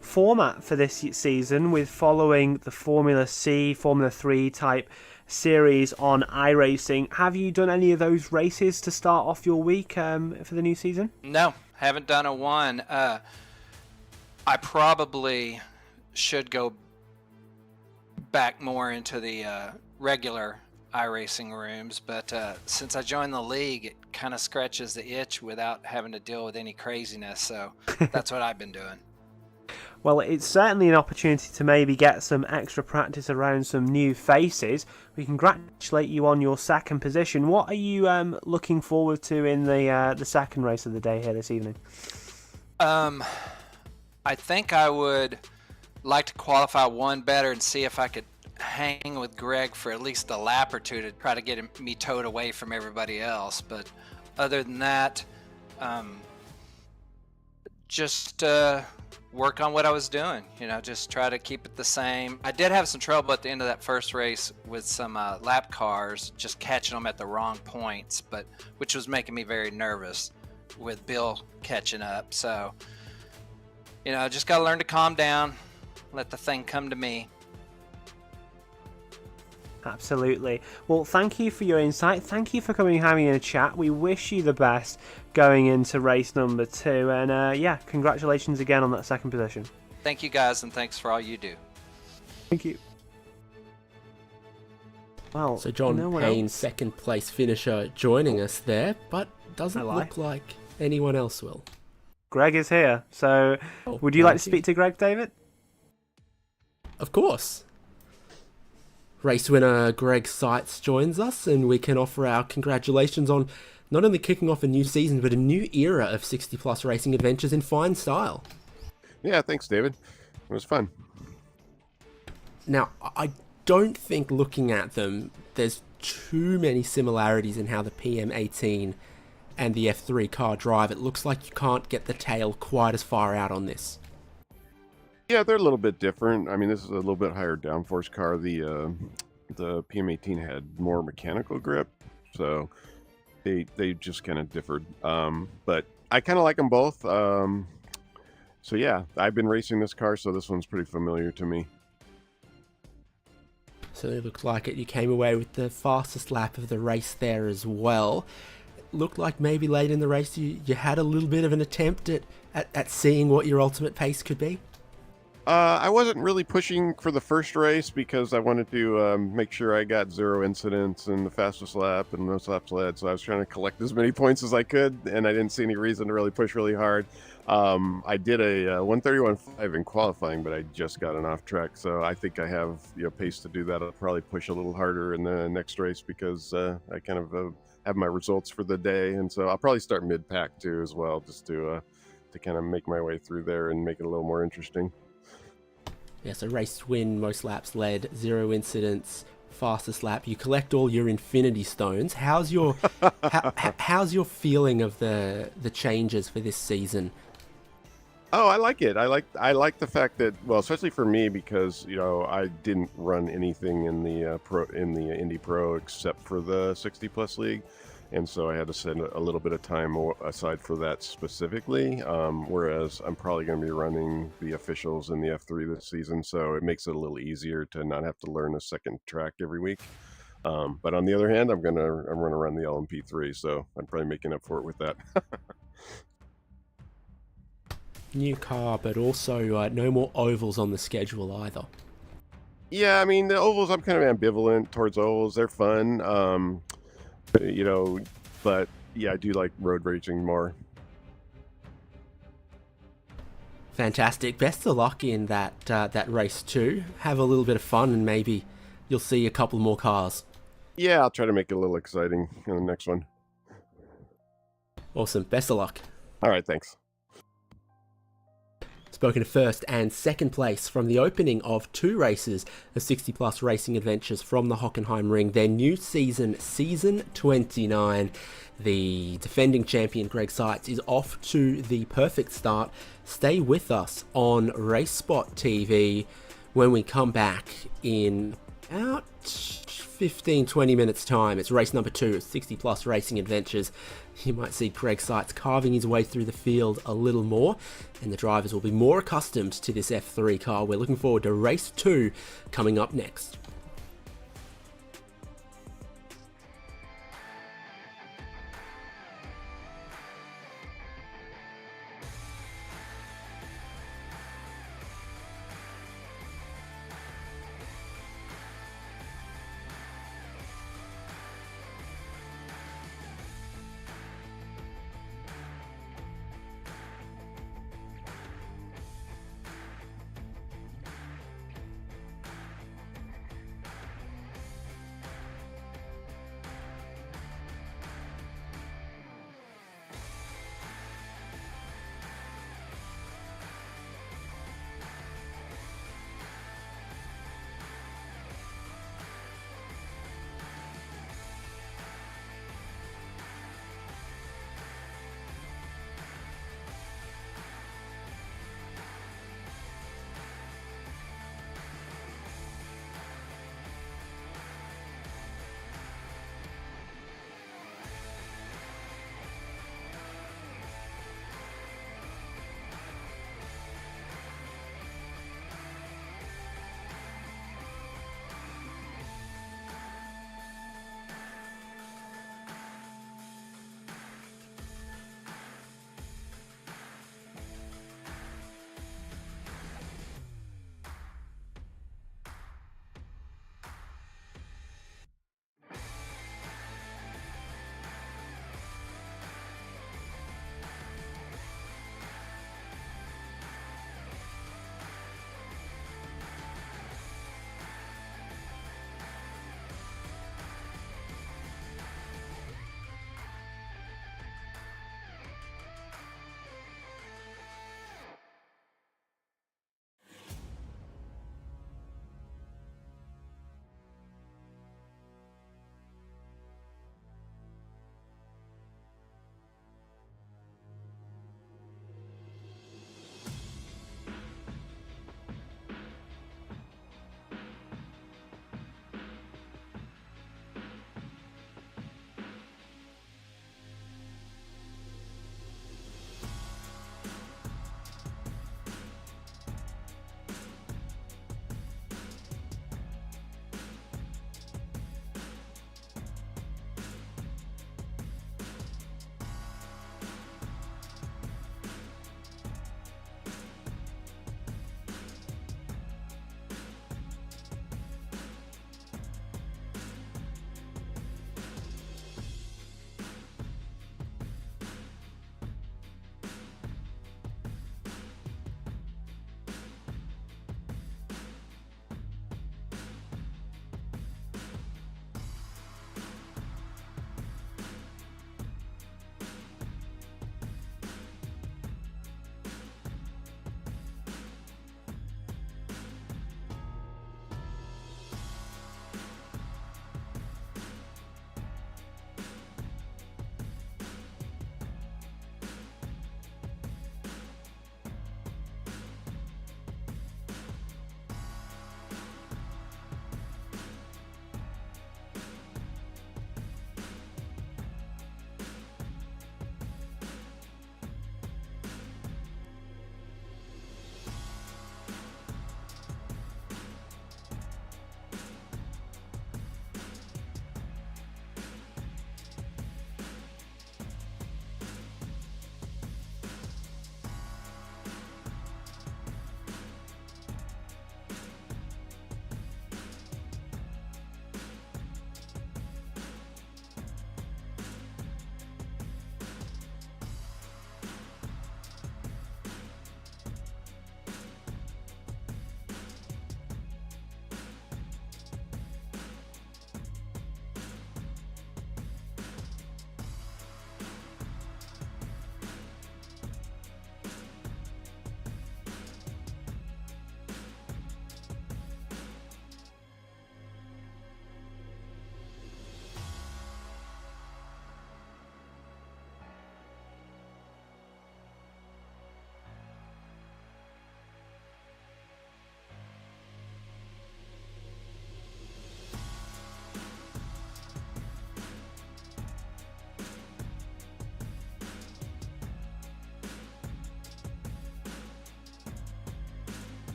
format for this season, with following the Formula C, Formula 3 type series on iRacing. Have you done any of those races to start off your week for the new season? No, haven't done a one. I probably should go back more into the regular iRacing rooms, but since I joined the league, it kind of scratches the itch without having to deal with any craziness, so that's what I've been doing. Well, it's certainly an opportunity to maybe get some extra practice around some new faces. We congratulate you on your second position. What are you looking forward to in the second race of the day here this evening? I think I would like to qualify one better and see if I could hang with Greg for at least a lap or two to try to get me towed away from everybody else. But other than that, just work on what I was doing, just try to keep it the same. I did have some trouble at the end of that first race with some lap cars, just catching them at the wrong points, which was making me very nervous with Bill catching up. So, just got to learn to calm down, let the thing come to me. Absolutely. Well, thank you for your insight. Thank you for coming and having a chat. We wish you the best going into race number 2. And yeah, congratulations again on that second position. Thank you guys, and thanks for all you do. Thank you. Well, So John Payne, second place finisher, joining us there, but doesn't look like anyone else will. Greg is here. So would you like to speak to Greg, David? Of course. Race winner Greg Seitz joins us, and we can offer our congratulations on not only kicking off a new season, but a new era of 60-plus racing adventures in fine style. Yeah, thanks, David. It was fun. Now, I don't think looking at them, there's too many similarities in how the PM18 and the F3 car drive. It looks like you can't get the tail quite as far out on this. Yeah, they're a little bit different. I mean, this is a little bit higher downforce car. The PM18 had more mechanical grip, so they just kind of differed. But I kind of like them both. So yeah, I've been racing this car, so this one's pretty familiar to me. So it looked like you came away with the fastest lap of the race there as well. It looked like maybe late in the race you had a little bit of an attempt at seeing what your ultimate pace could be. I wasn't really pushing for the first race because I wanted to make sure I got 0 incidents in the fastest lap and most laps led. So I was trying to collect as many points as I could, and I didn't see any reason to really push really hard. I did a 131.5 in qualifying, but I just got an off track. So I think I have pace to do that. I'll probably push a little harder in the next race because I kind of have my results for the day, and so I'll probably start mid pack too as well, just to kind of make my way through there and make it a little more interesting. Yeah, so race win, most laps led, 0 incidents, fastest lap. You collect all your infinity stones. How's your how's your feeling of the changes for this season? Oh, I like it. I like the fact that, well, especially for me, because I didn't run anything in the Indy Pro except for the 60+ league. And so I had to set a little bit of time aside for that specifically, whereas I'm probably going to be running the officials in the F3 this season, so it makes it a little easier to not have to learn a second track every week. But on the other hand, I'm gonna run the LMP3, so I'm probably making up for it with that. New car, but also no more ovals on the schedule either. Yeah, I mean, the ovals, I'm kind of ambivalent towards ovals. They're fun. But yeah, I do like road racing more. Fantastic. Best of luck in that race too. Have a little bit of fun, and maybe you'll see a couple more cars. Yeah, I'll try to make it a little exciting in the next one. Awesome. Best of luck. All right, thanks. Spoken to first and second place from the opening of 2 races of 60-plus racing adventures from the Hockenheimring. Their new season, season 29. The defending champion Greg Seitz is off to the perfect start. Stay with us on RaceSpotTV when we come back in about 15-20 minutes time. It's race number 2 of 60-plus racing adventures. You might see Greg Seitz carving his way through the field a little more, and the drivers will be more accustomed to this F3 car. We're looking forward to race 2 coming up next.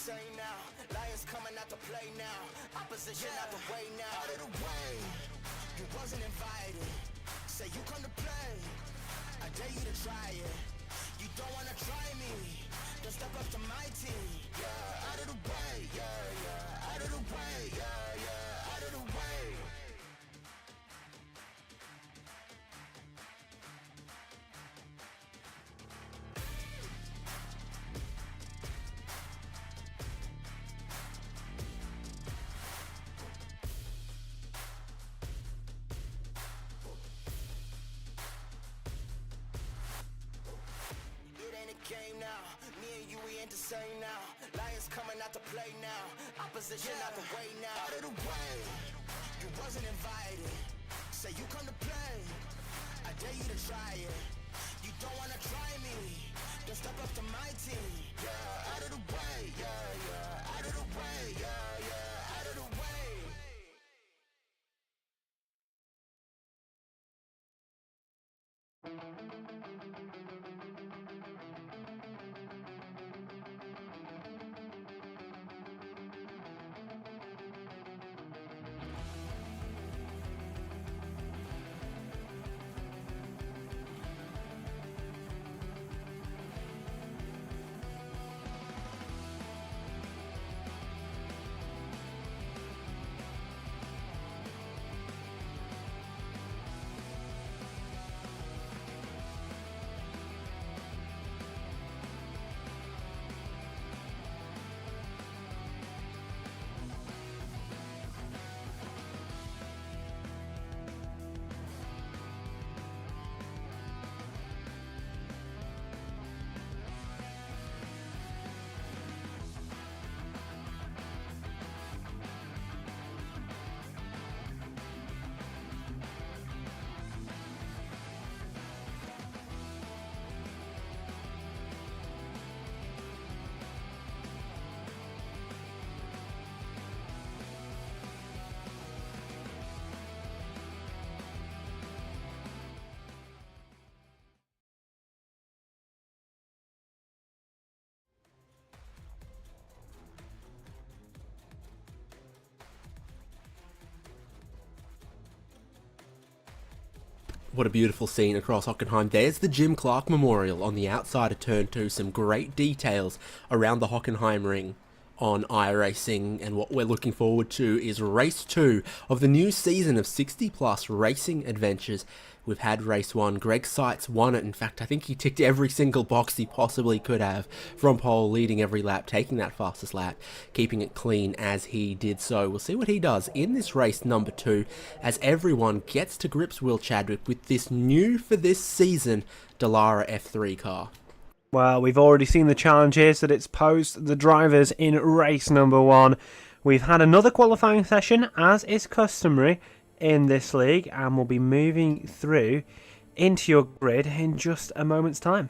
insane now. Lions coming out to play now. Opposition out the way now. Out of the way. You wasn't invited. Say you come to play. I dare you to try it. You don't wanna try me. Then step up to my team. Yeah, out of the way. Yeah, yeah. Out of the way. Yeah, yeah. Out of the way. Game now, me and you, we ain't the same now. Lions coming out to play now. Opposition out the way now. Out of the way, you wasn't invited. Say you come to play. I dare you to try it. You don't wanna try me. Then step up to my team. Yeah, out of the way. Yeah, yeah. Out of the way. Yeah, yeah. Out of the way. What a beautiful scene across Hockenheim. There's the Jim Clark Memorial on the outside of Turn 2. Some great details around the Hockenheimring on iRacing, and what we're looking forward to is race 2 of the new season of 60 plus racing adventures. We've had race 1, Greg Seitz won it. In fact, I think he ticked every single box he possibly could have from pole, leading every lap, taking that fastest lap, keeping it clean as he did so. We'll see what he does in this race number 2 as everyone gets to grips, Will Chadwick, with this new for this season Dallara F3 car. Well, we've already seen the challenges that it's posed the drivers in race number 1. We've had another qualifying session, as is customary in this league, and we'll be moving through into your grid in just a moment's time.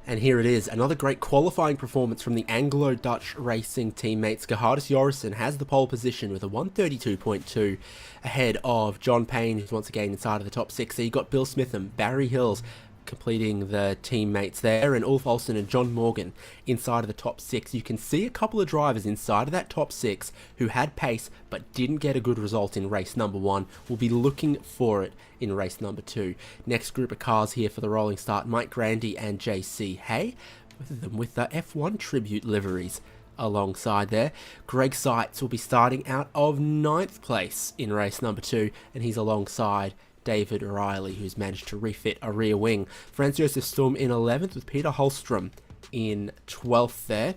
And here it is, another great qualifying performance from the Anglo-Dutch racing teammates. Gerhardus Jorrison has the pole position with a 132.2 ahead of John Payne, who's once again inside of the top 6. So you got Bill Smitham, Barry Hills completing the teammates there, and Ulf Olsen and John Morgan inside of the top 6. You can see a couple of drivers inside of that top 6 who had pace but didn't get a good result in race number 1. We'll be looking for it in race number 2. Next group of cars here for the rolling start, Mike Grandy and JC Hay, both of them with the F1 tribute liveries alongside there. Greg Seitz will be starting out of 9th place in race number 2, and he's alongside David Riley, who's managed to refit a rear wing. Franz Josef Sturm in 11th, with Peter Holstrom in 12th there.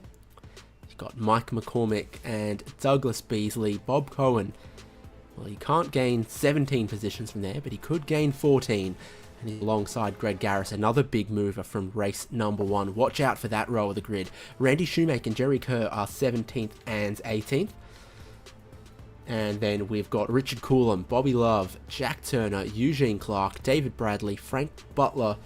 You've got Mike McCormick and Douglas Beasley. Bob Cohen, well, he can't gain 17 positions from there, but he could gain 14. And he's alongside Greg Garris, another big mover from race number 1. Watch out for that row of the grid. Randy Shoemaker and Jerry Kerr are 17th and 18th. And then we've got Richard Coulomb, Bobby Love, Jack Turner, Eugene Clark, David Bradley, Frank Butler,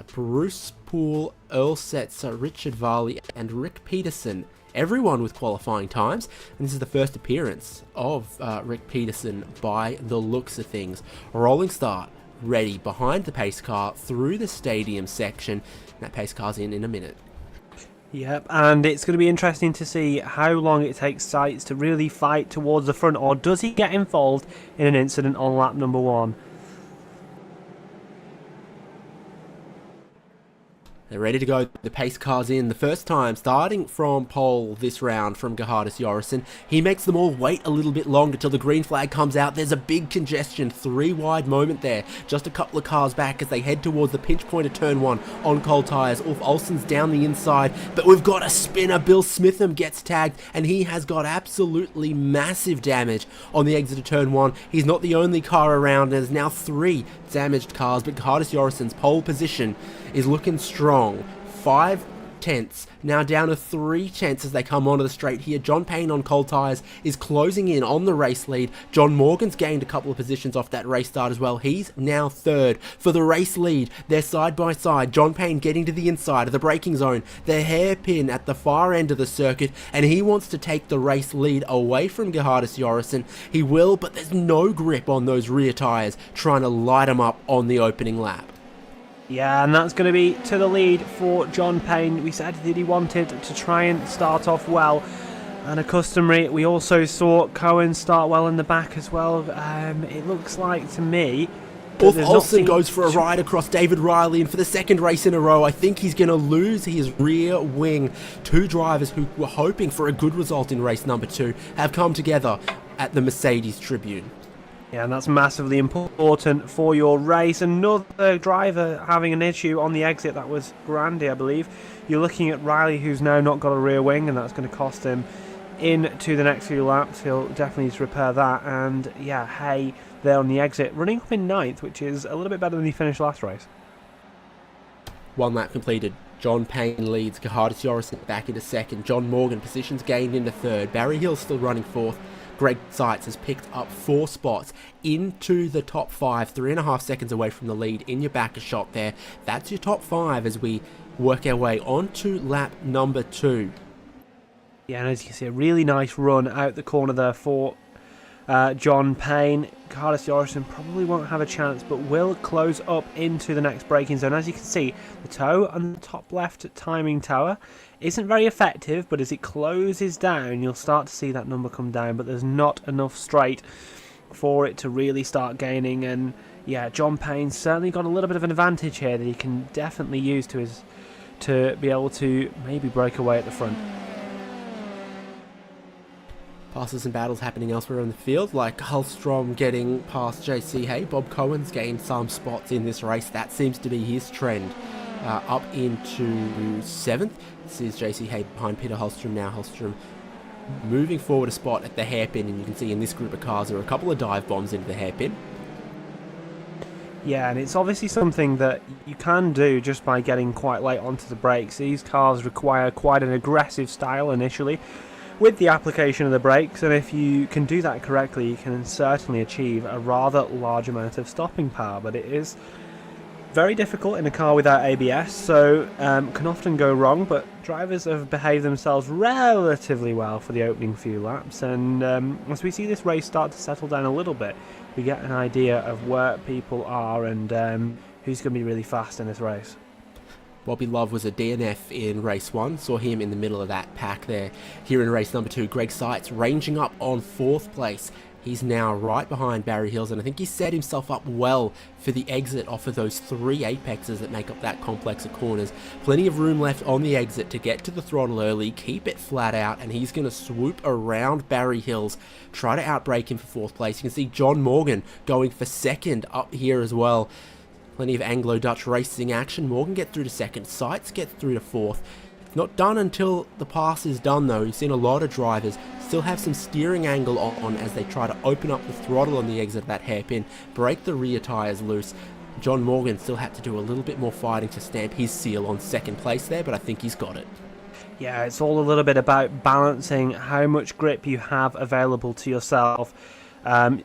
Bruce Poole, Earl Setzer, Richard Varley, and Rick Peterson. Everyone with qualifying times. And this is the first appearance of Rick Peterson by the looks of things. A rolling start, ready behind the pace car through the stadium section. That pace car's in a minute. Yep, and it's going to be interesting to see how long it takes Seitz to really fight towards the front, or does he get involved in an incident on lap number 1? They're ready to go. The pace car's in. The first time starting from pole this round from Gerhardus Jorgensen. He makes them all wait a little bit longer till the green flag comes out. There's a big congestion, 3 wide moment there. Just a couple of cars back as they head towards the pinch point of turn 1 on cold tyres. Ulf Olsen's down the inside, but we've got a spinner. Bill Smitham gets tagged, and he has got absolutely massive damage on the exit of turn 1. He's not the only car around. There's now 3 damaged cars, but Gerhardus Jorgensen's pole position is looking strong. 5 tenths, now down to 3 tenths as they come onto the straight here. John Payne on cold tyres is closing in on the race lead. John Morgan's gained a couple of positions off that race start as well. He's now 3rd for the race lead. They're side by side. John Payne getting to the inside of the braking zone. They're hairpin at the far end of the circuit, and he wants to take the race lead away from Gerhardus Jorgensen. He will, but there's no grip on those rear tyres, trying to light him up on the opening lap. Yeah, and that's going to be to the lead for John Payne. We said that he wanted to try and start off well, and a customary. We also saw Cohen start well in the back as well. It looks like to me Ulf Olsen goes for a ride across David Riley, and for the 2nd race in a row, I think he's going to lose his rear wing. 2 drivers who were hoping for a good result in race number 2 have come together at the Mercedes Tribune. Yeah, and that's massively important for your race. Another driver having an issue on the exit. That was Grandi, I believe. You're looking at Riley, who's now not got a rear wing, and that's going to cost him into the next few laps. He'll definitely need to repair that. And yeah, Hay there on the exit, running up in 9th, which is a little bit better than he finished last race. 1 lap completed. John Payne leads. Gerhardus Jorgensen back into 2nd. John Morgan positions gained into 3rd. Barry Hill's still running 4th. Greg Seitz has picked up 4 spots into the top 5, 3.5 seconds away from the lead. In your back a shot there. That's your top 5 as we work our way onto lap number 2. Yeah, and as you can see, a really nice run out the corner there for John Payne. Gerhardus Jorgensen probably won't have a chance, but will close up into the next braking zone. As you can see, the toe on the top left timing tower isn't very effective, but as it closes down, you'll start to see that number come down, but there's not enough straight for it to really start gaining. And yeah, John Payne's certainly got a little bit of an advantage here that he can definitely use to be able to maybe break away at the front. Passes and battles happening elsewhere in the field, like Hallstrom getting past JC Hay. Bob Cohen's gained some spots in this race. That seems to be his trend. Up into 7th. This is JC Hay behind Peter Hallstrom now. Hallstrom moving forward a spot at the hairpin, and you can see in this group of cars there are a couple of dive bombs into the hairpin. Yeah, and it's obviously something that you can do just by getting quite late onto the brakes. These cars require quite an aggressive style initially with the application of the brakes, and if you can do that correctly, you can certainly achieve a rather large amount of stopping power. But it is very difficult in a car without ABS, so can often go wrong, but drivers have behaved themselves relatively well for the opening few laps, and as we see this race start to settle down a little bit, we get an idea of where people are and who's going to be really fast in this race. Bobby Love was a DNF in race 1, saw him in the middle of that pack there. Here in race number 2, Greg Seitz ranging up on 4th place. He's now right behind Barry Hills, and I think he set himself up well for the exit off of those 3 apexes that make up that complex of corners. Plenty of room left on the exit to get to the throttle early, keep it flat out, and he's going to swoop around Barry Hills, try to outbrake him for 4th place. You can see John Morgan going for 2nd up here as well. Plenty of Anglo-Dutch racing action. Morgan gets through to 2nd. Seitz gets through to 4th. It's not done until the pass is done though. You've seen a lot of drivers still have some steering angle on as they try to open up the throttle on the exit of that hairpin, break the rear tyres loose. John Morgan still had to do a little bit more fighting to stamp his seal on 2nd place there, but I think he's got it. Yeah, it's all a little bit about balancing how much grip you have available to yourself.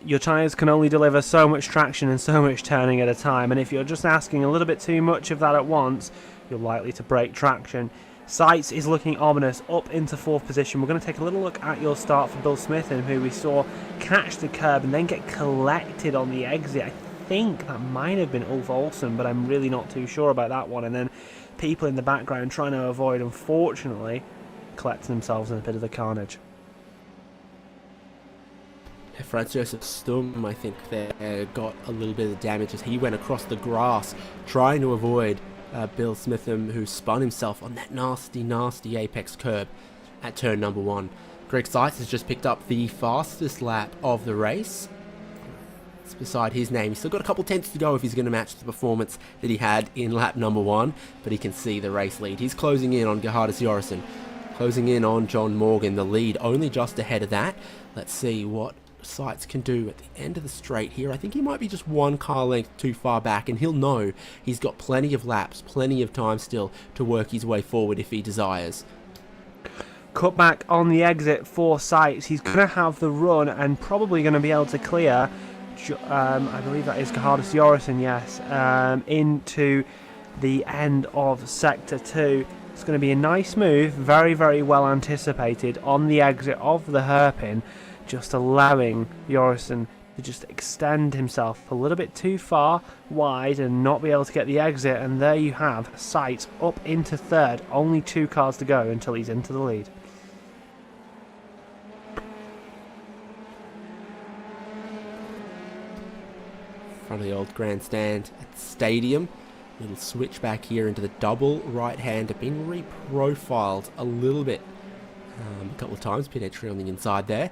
Your tyres can only deliver so much traction and so much turning at a time, and if you're just asking a little bit too much of that at once, you're likely to break traction. Seitz is looking ominous up into 4th position. We're going to take a little look at your start for Bill Smith, who we saw catch the curb and then get collected on the exit. I think that might have been Ulf Olsen, but I'm really not too sure about that one. And then people in the background trying to avoid, unfortunately, collecting themselves in a bit of the carnage. Franz Josef Sturm, I think, there got a little bit of damage as he went across the grass, trying to avoid Bill Smitham, who spun himself on that nasty, nasty apex curb at turn number 1. Greg Seitz has just picked up the fastest lap of the race. It's beside his name. He's still got a couple tenths to go if he's going to match the performance that he had in lap number 1, but he can see the race lead. He's closing in on Gerhardus Jorgensen, closing in on John Morgan, the lead only just ahead of that. Let's see what Seitz can do at the end of the straight here. I think he might be just one car length too far back, and he'll know he's got plenty of laps, plenty of time still to work his way forward if he desires. Cut back on the exit for Seitz. He's going to have the run and probably going to be able to clear, I believe that is Gerhardus Jorgensen, yes, into the end of Sector 2. It's going to be a nice move, very, very well anticipated on the exit of the hairpin, just allowing Jorgensen to just extend himself a little bit too far wide and not be able to get the exit. And there you have Seitz up into 3rd. Only 2 cars to go until he's into the lead. Front of the old grandstand at the stadium. Little switch back here into the double right-hander, being reprofiled a little bit. A couple of times, pit entry on the inside there.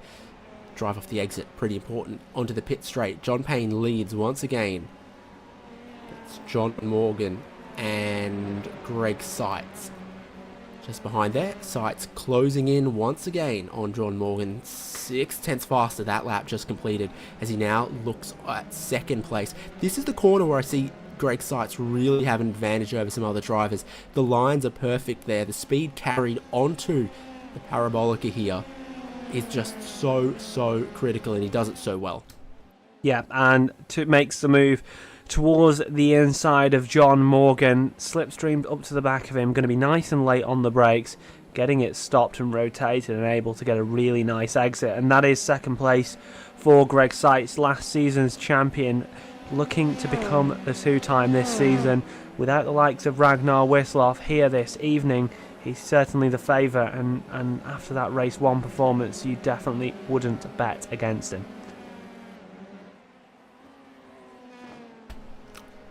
Drive off the exit, pretty important. Onto the pit straight. John Payne leads once again. It's John Morgan and Greg Seitz. Just behind there, Seitz closing in once again on John Morgan. 6 tenths faster that lap just completed as he now looks at 2nd place. This is the corner where I see Greg Seitz really have an advantage over some other drivers. The lines are perfect there. The speed carried onto the parabolica here is just so critical, and he does it so well. Yeah, and makes the move towards the inside of John Morgan, slipstreamed up to the back of him, going to be nice and late on the brakes, getting it stopped and rotated and able to get a really nice exit. And that is 2nd place for Greg Seitz, last season's champion, looking to become the 2-time this season. Without the likes of Ragnar Wisloff here this evening, he's certainly the favourite, and after that race 1 performance, you definitely wouldn't bet against him.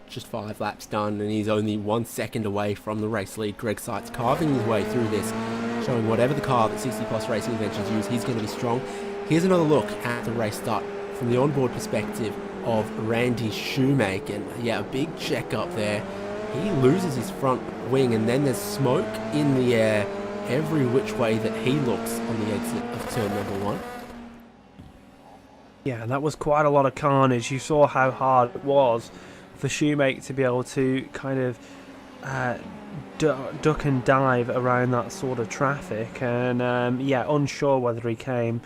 Just 5 laps done, and he's only 1 second away from the race lead. Greg Seitz carving his way through this, showing whatever the car that 60 Plus Racing Adventures use, he's going to be strong. Here's another look at the race start from the onboard perspective of Randy Shoemake, and yeah, a big check up there. He loses his front wing, and then there's smoke in the air every which way that he looks on the exit of turn number 1. Yeah, that was quite a lot of carnage. You saw how hard it was for Shoemake to be able to kind of duck and dive around that sort of traffic, and yeah, unsure whether he came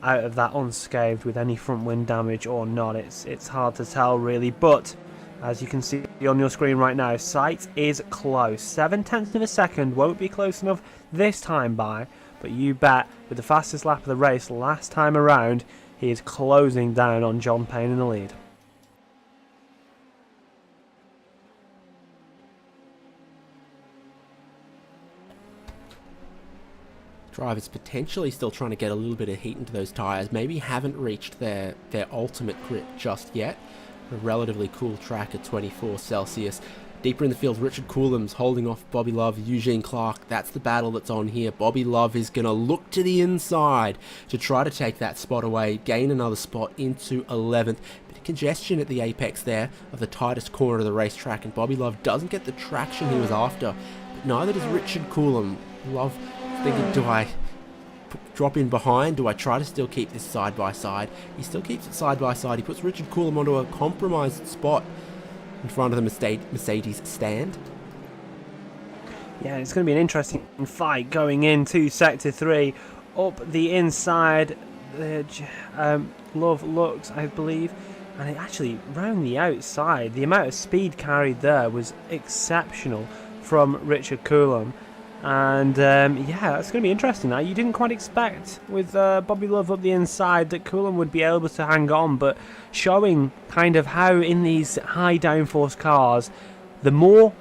out of that unscathed with any front wing damage or not. It's hard to tell really, but as you can see on your screen right now, Seitz is close. 7 tenths of a second, won't be close enough this time by, but you bet with the fastest lap of the race last time around, he is closing down on John Payne in the lead. Drivers potentially still trying to get a little bit of heat into those tyres. Maybe haven't reached their ultimate grip just yet. A relatively cool track at 24 Celsius. Deeper in the field, Richard Coulom's holding off Bobby Love, Eugene Clark. That's the battle that's on here. Bobby Love is going to look to the inside to try to take that spot away, gain another spot into 11th. Bit of congestion at the apex there of the tightest corner of the racetrack, and Bobby Love doesn't get the traction he was after, but neither does Richard Coulomb. Love thinking, do I drop in behind? Do I try to still keep this side by side? He still keeps it side by side. He puts Richard Coulomb onto a compromised spot in front of the Mercedes stand. Yeah, it's going to be an interesting fight going into Sector 3. Up the inside, Love looks, I believe, and it actually round the outside. The amount of speed carried there was exceptional from Richard Coulomb. And yeah, that's going to be interesting. Now, you didn't quite expect with Bobby Love up the inside that Coulomb would be able to hang on, but showing kind of how in these high downforce cars, the more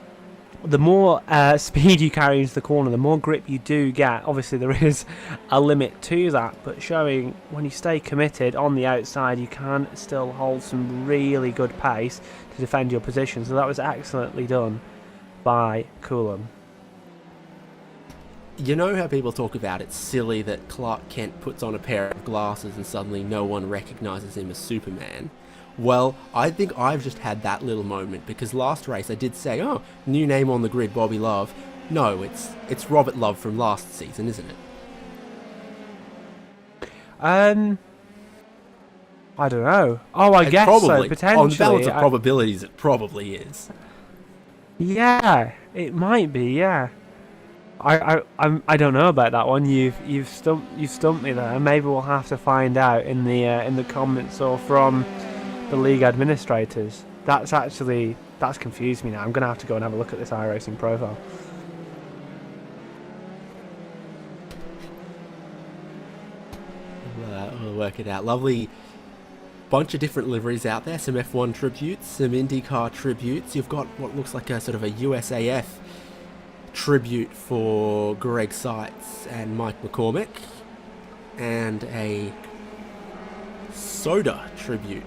speed you carry into the corner, the more grip you do get. Obviously, there is a limit to that, but showing when you stay committed on the outside, you can still hold some really good pace to defend your position. So that was excellently done by Coulomb. You know how people talk about it's silly that Clark Kent puts on a pair of glasses and suddenly no one recognises him as Superman? Well, I think I've just had that little moment, because last race I did say, oh, new name on the grid, Bobby Love. No, it's Robert Love from last season, isn't it? I don't know. Oh, I guess probably, so, potentially. On the balance of probabilities, it probably is. Yeah, it might be, yeah. I don't know about that one. You've stumped me there. Maybe we'll have to find out in the comments or from the league administrators. That's confused me now. I'm gonna have to go and have a look at this iRacing profile. We'll work it out. Lovely bunch of different liveries out there. Some F1 tributes, some IndyCar tributes. You've got what looks like a sort of a USAF tribute for Greg Seitz and Mike McCormick, and a soda tribute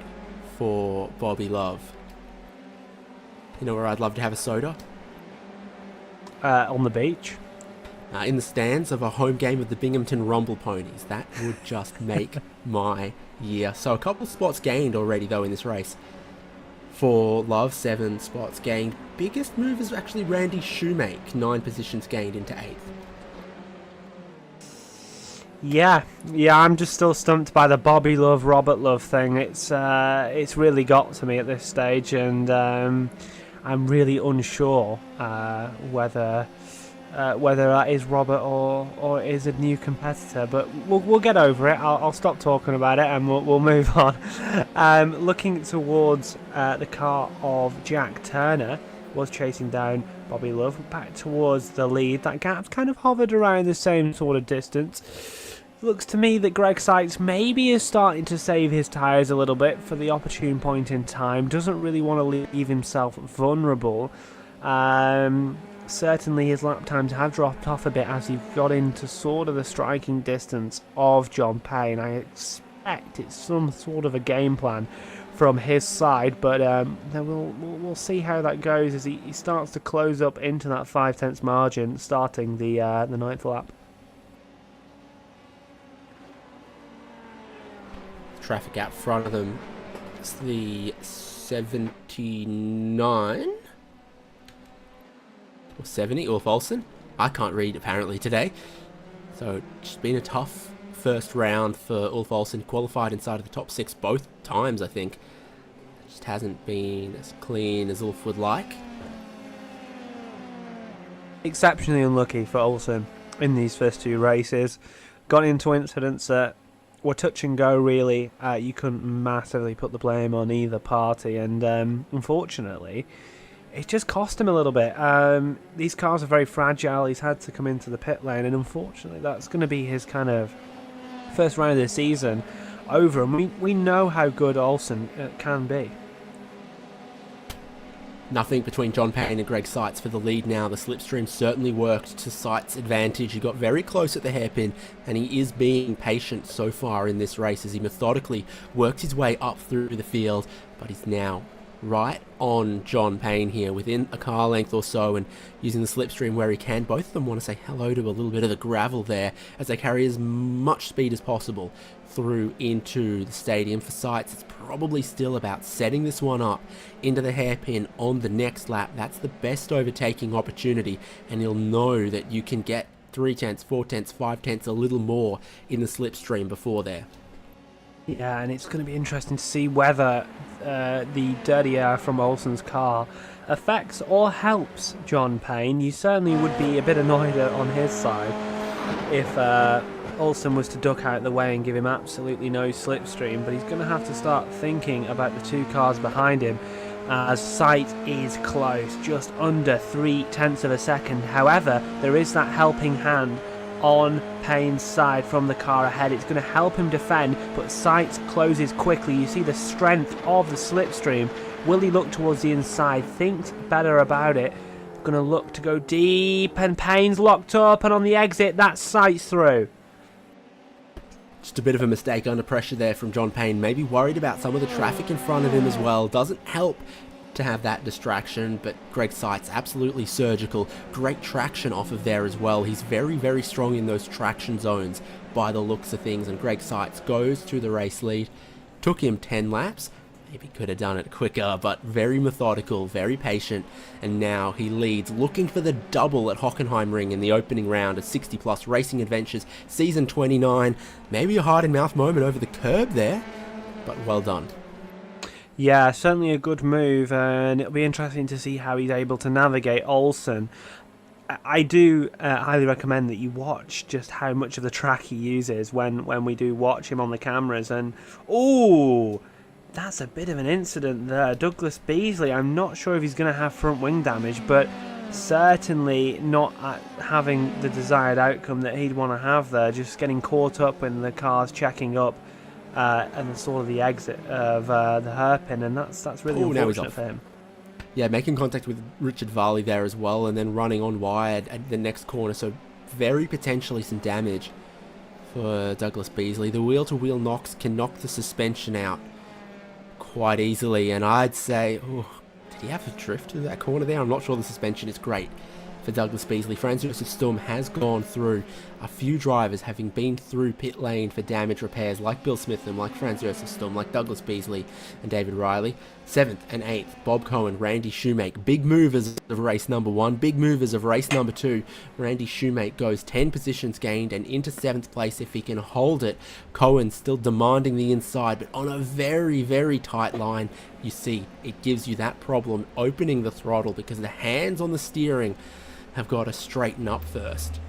for Bobby Love. You know where I'd love to have a soda? On the beach. In the stands of a home game of the Binghamton Rumble Ponies. That would just make my year. So a couple spots gained already though in this race. For Love, 7 spots gained. Biggest move is actually Randy Shoemake, 9 positions gained into 8th. Yeah, I'm just still stumped by the Bobby Love, Robert Love thing. It's really got to me at this stage, and I'm really unsure whether that is Robert or is a new competitor. But we'll get over it. I'll stop talking about it and we'll move on. Looking towards the car of Jack Turner, was chasing down Bobby Love back towards the lead. That gap's kind of hovered around the same sort of distance. Looks to me that Greg Seitz maybe is starting to save his tyres a little bit for the opportune point in time. Doesn't really want to leave himself vulnerable. Certainly his lap times have dropped off a bit as he got into sort of the striking distance of John Payne. I expect it's some sort of a game plan from his side, but we'll see how that goes as he starts to close up into that 5/10 margin, starting the 9th lap. Traffic out front of them. It's the 79 or 70, Ulf Olsen. I can't read apparently today. So it's been a tough first round for Ulf Olsen. Qualified inside of the top 6 both times, I think. Just hasn't been as clean as Ulf would like. Exceptionally unlucky for Olsen in these first 2 races. Got into incidents that were touch and go, really. You couldn't massively put the blame on either party, and unfortunately it just cost him a little bit. These cars are very fragile. He's had to come into the pit lane, and unfortunately that's going to be his kind of first round of the season over, and we know how good Olsen can be. Nothing between John Payne and Greg Seitz for the lead now. The slipstream certainly worked to Seitz' advantage. He got very close at the hairpin, and he is being patient so far in this race as he methodically works his way up through the field, but he's now right on John Payne here, within a car length or so, and using the slipstream where he can. Both of them want to say hello to a little bit of the gravel there as they carry as much speed as possible through into the stadium. For Seitz, it's probably still about setting this one up into the hairpin on the next lap. That's the best overtaking opportunity, and he'll know that you can get 3/10, 4/10, 5/10, a little more in the slipstream before there. Yeah, and it's going to be interesting to see whether the dirty air from Olsen's car affects or helps John Payne. You certainly would be a bit annoyed on his side if Olsen was to duck out the way and give him absolutely no slipstream, but he's going to have to start thinking about the 2 cars behind him. as sight is close, just under 0.3 of a second. However, there is that helping hand on Payne's side from the car ahead. It's going to help him defend, but sight closes quickly. You see the strength of the slipstream. Will he look towards the inside? Thinks better about it. Going to look to go deep, and Payne's locked up, and on the exit, that's Sight's through. Just a bit of a mistake under pressure there from John Payne. Maybe worried about some of the traffic in front of him as well. Doesn't help to have that distraction, but Greg Sight's absolutely surgical. Great traction off of there as well. He's very, very strong in those traction zones by the looks of things, and Greg Sight's goes to the race lead. Took him 10 laps. Maybe could have done it quicker, but very methodical, very patient, and now he leads, looking for the double at Hockenheimring in the opening round of 60 Plus Racing Adventures Season 29. Maybe a heart-in-mouth moment over the curb there, but well done. Yeah, certainly a good move, and it'll be interesting to see how he's able to navigate Olsen. I do highly recommend that you watch just how much of the track he uses when we do watch him on the cameras, and ooh, that's a bit of an incident there. Douglas Beasley, I'm not sure if he's going to have front wing damage, but certainly not having the desired outcome that he'd want to have there, just getting caught up when the car's checking up and sort of the exit of the hairpin, and that's really unfortunate for him. Yeah, making contact with Richard Varley there as well, and then running on wide at the next corner, so very potentially some damage for Douglas Beasley. The wheel-to-wheel knocks can knock the suspension out quite easily, and I'd say, did he have a drift to that corner there? I'm not sure the suspension is great for Douglas Beasley. Franz Josef Sturm has gone through. A few drivers having been through pit lane for damage repairs, like Bill Smitham, like Franz Josef Sturm, like Douglas Beasley and David Riley. 7th and 8th, Bob Cohen, Randy Shoemake. Big movers of race number 1, big movers of race number 2. Randy Shoemake goes 10 positions gained and into 7th place if he can hold it. Cohen still demanding the inside, but on a very, very tight line. You see, it gives you that problem opening the throttle because the hands on the steering have got to straighten up first.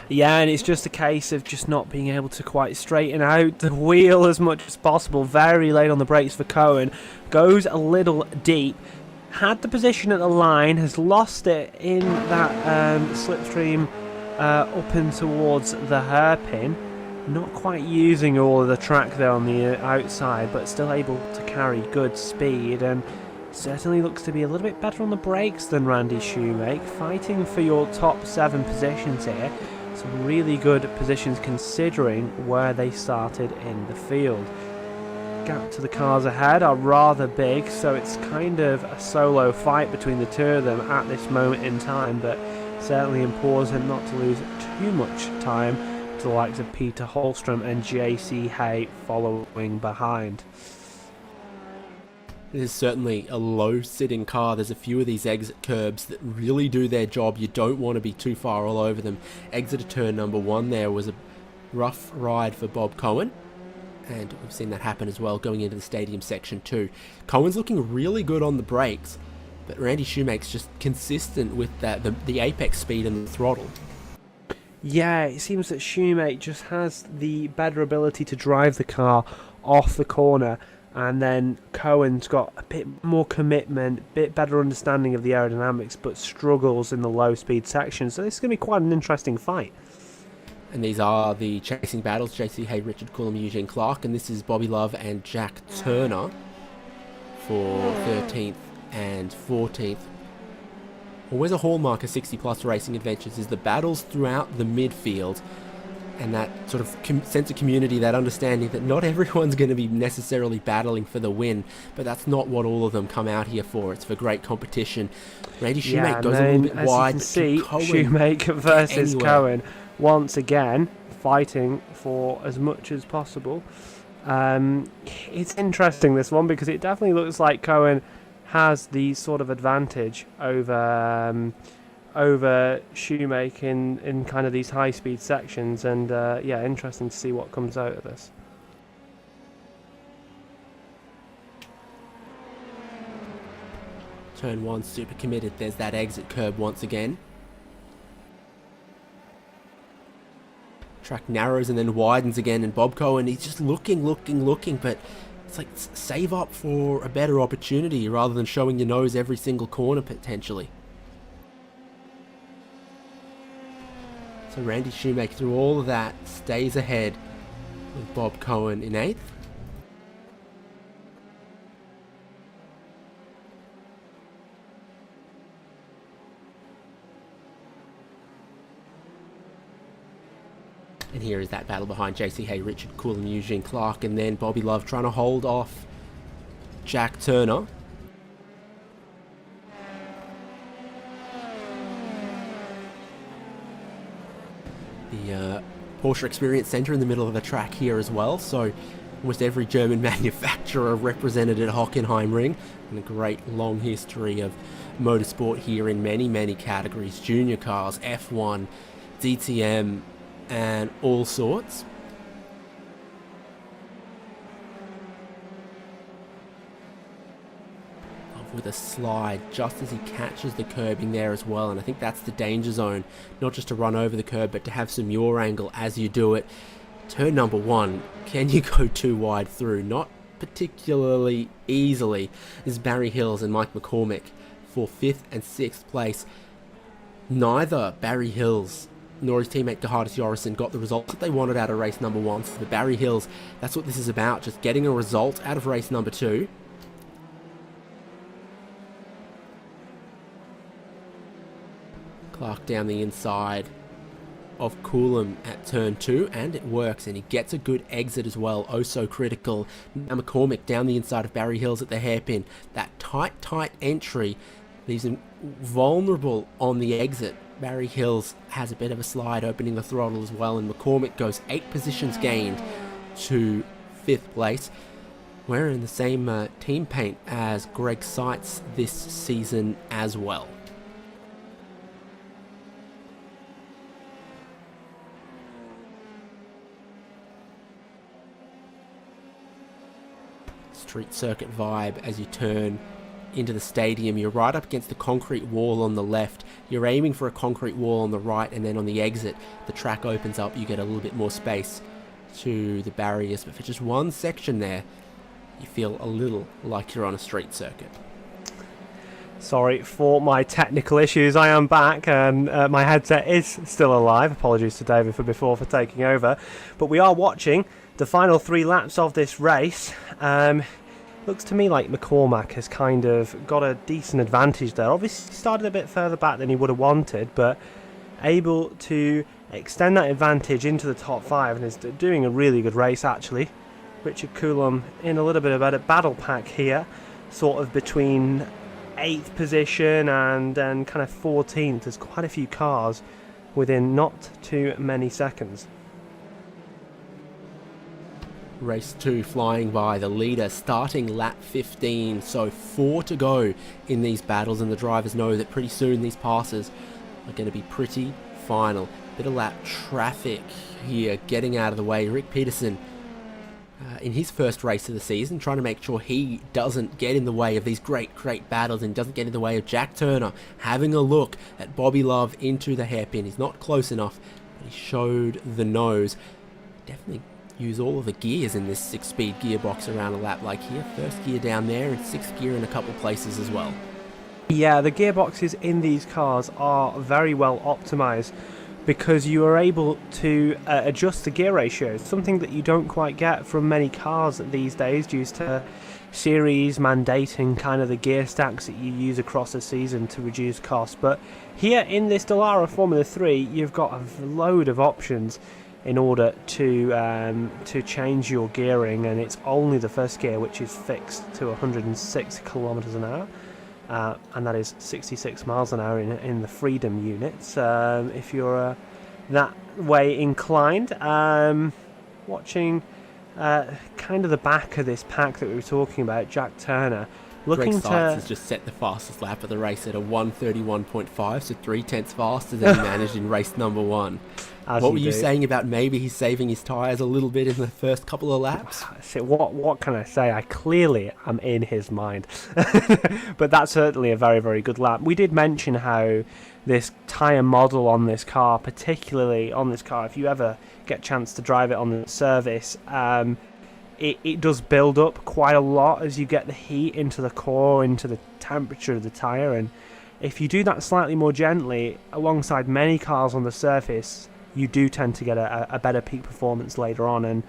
Yeah, and it's just a case of just not being able to quite straighten out the wheel as much as possible. Very late on the brakes for Cohen. Goes a little deep. Had the position at the line, has lost it in that slipstream up and towards the hairpin. Not quite using all of the track there on the outside, but still able to carry good speed, and certainly looks to be a little bit better on the brakes than Randy Shoemake. Fighting for your top 7 positions here. Some really good positions considering where they started in the field. Gap to the cars ahead are rather big, so it's kind of a solo fight between the two of them at this moment in time, but certainly important not to lose too much time to the likes of Peter Holstrom and JC Hay following behind. It is certainly a low-sitting car. There's a few of these exit curbs that really do their job. You don't want to be too far all over them. Exit of turn number 1 there was a rough ride for Bob Cohen, and we've seen that happen as well going into the stadium section 2. Cohen's looking really good on the brakes, but Randy Shoemake's just consistent with that, the apex speed and the throttle. Yeah, it seems that Shoemake just has the better ability to drive the car off the corner, and then Cohen's got a bit more commitment, bit better understanding of the aerodynamics, but struggles in the low-speed section. So this is going to be quite an interesting fight. And these are the chasing battles: JC Hay, Richard Coulomb, Eugene Clark, and this is Bobby Love and Jack Turner for 13th and 14th. Always a hallmark of 60 Plus Racing Adventures is the battles throughout the midfield, and that sort of sense of community, that understanding that not everyone's going to be necessarily battling for the win, but that's not what all of them come out here for. It's for great competition. Randy Shoemake goes a little bit wide. As you can see, Shoemake versus Cohen once again fighting for as much as possible. It's interesting, this one, because it definitely looks like Cohen has the sort of advantage over Shoemake in kind of these high speed sections, and yeah, interesting to see what comes out of this. Turn 1, super committed. There's that exit curb once again. Track narrows and then widens again, and Bob Cohen, he's just looking, but It's like save up for a better opportunity rather than showing your nose every single corner potentially. So Randy Shoemaker, through all of that, stays ahead with Bob Cohen in 8th. And here is that battle behind JC Hay, Richard Coulomb, Eugene Clark, and then Bobby Love trying to hold off Jack Turner. The Porsche Experience Centre in the middle of the track here as well, so almost every German manufacturer represented at Hockenheimring, and a great long history of motorsport here in many, many categories: junior cars, F1, DTM, and all sorts. With a slide just as he catches the curbing there as well, and I think that's the danger zone, not just to run over the curb but to have some yaw angle as you do it. Turn number 1, can you go too wide through? Not particularly easily. This is Barry Hills and Mike McCormick for 5th and 6th place. Neither Barry Hills nor his teammate Gerhardus Jorrison got the result that they wanted out of race number 1. So for Barry Hills, that's what this is about, just getting a result out of race number 2. Clark down the inside of Coulomb at turn 2, and it works, and he gets a good exit as well. Oh, so critical. Now McCormick down the inside of Barry Hills at the hairpin. That tight entry leaves him vulnerable on the exit. Barry Hills has a bit of a slide, opening the throttle as well, and McCormick goes 8 positions gained to 5th place. We're in the same team paint as Greg Seitz this season as well. Street circuit vibe as you turn into the stadium. You're right up against the concrete wall on the left. You're aiming for a concrete wall on the right, and then on the exit the track opens up. You get a little bit more space to the barriers, but for just one section there you feel a little like you're on a street circuit. Sorry for my technical issues, I am back, and my headset is still alive. Apologies to David for taking over, but we are watching the final 3 laps of this race. Looks to me like McCormack has kind of got a decent advantage there. Obviously started a bit further back than he would have wanted, but able to extend that advantage into the top 5 and is doing a really good race actually. Richard Coulomb in a little bit of a battle pack here, sort of between 8th position and then kind of 14th. There's quite a few cars within not too many seconds. Race 2 flying by, the leader starting lap 15, so 4 to go in these battles, and the drivers know that pretty soon these passes are going to be pretty final. Bit of lap traffic here getting out of the way. Rick Peterson in his first race of the season trying to make sure he doesn't get in the way of these great battles and doesn't get in the way of Jack Turner. Having a look at Bobby Love into the hairpin. He's not close enough, but he showed the nose. Definitely use all of the gears in this 6-speed gearbox around a lap like here. First gear down there and 6th gear in a couple places as well. Yeah, the gearboxes in these cars are very well optimized because you are able to adjust the gear ratios, something that you don't quite get from many cars these days due to series mandating kind of the gear stacks that you use across a season to reduce costs. But here in this Dallara Formula 3 you've got a load of options in order to change your gearing, and it's only the first gear which is fixed to 106 kilometers an hour, and that is 66 miles an hour in the Freedom units. If you're that way inclined, watching kind of the back of this pack that we were talking about, Jack Turner looking Greg to Seitz has just set the fastest lap of the race at a 1:31.5, so 3/10 faster than he managed in race number 1. What were you saying about maybe he's saving his tyres a little bit in the first couple of laps? So what can I say? I clearly am in his mind. But that's certainly a very good lap. We did mention how this tyre model on this car, particularly on this car, if you ever get a chance to drive it on the service, it does build up quite a lot as you get the heat into the core, into the temperature of the tyre, and if you do that slightly more gently, alongside many cars on the surface, you do tend to get a better peak performance later on. And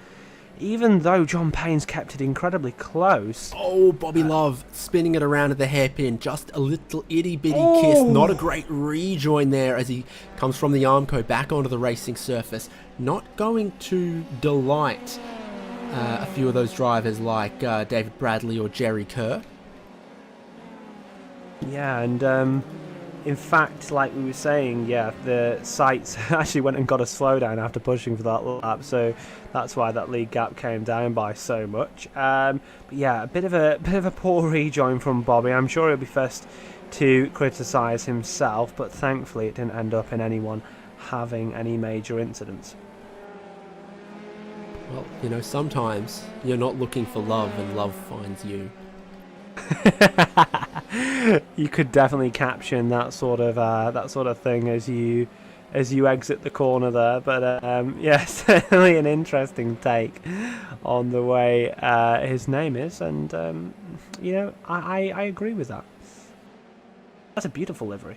even though John Payne's kept it incredibly close... Oh, Bobby Love spinning it around at the hairpin. Just a little itty-bitty kiss. Not a great rejoin there as he comes from the Armco back onto the racing surface. Not going to delight a few of those drivers like David Bradley or Jerry Kerr. Yeah, and in fact, like we were saying, yeah, the sites actually went and got a slowdown after pushing for that lap, so that's why that lead gap came down by so much. But yeah, a bit of a poor rejoin from Bobby. I'm sure he'll be first to criticise himself, but thankfully it didn't end up in anyone having any major incidents. Well, you know, sometimes you're not looking for love and love finds you. You could definitely caption that sort of thing as you exit the corner there. But yeah, certainly an interesting take on the way his name is, and you know, I agree with that. That's a beautiful livery.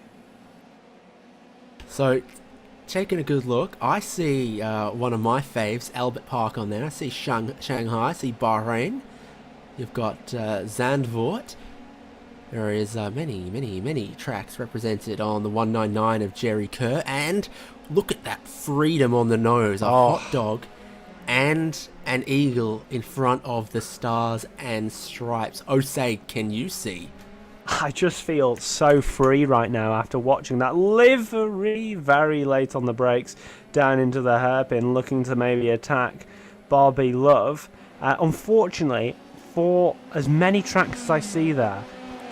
So, taking a good look, I see one of my faves, Albert Park, on there. I see Shanghai, I see Bahrain. You've got Zandvoort. There is many tracks represented on the 199 of Jerry Kerr. And look at that freedom on the nose. A hot dog and an eagle in front of the stars and stripes. Oh, say, can you see? I just feel so free right now after watching that livery very late on the brakes down into the hairpin, looking to maybe attack Bobby Love. Unfortunately, for as many tracks as I see there,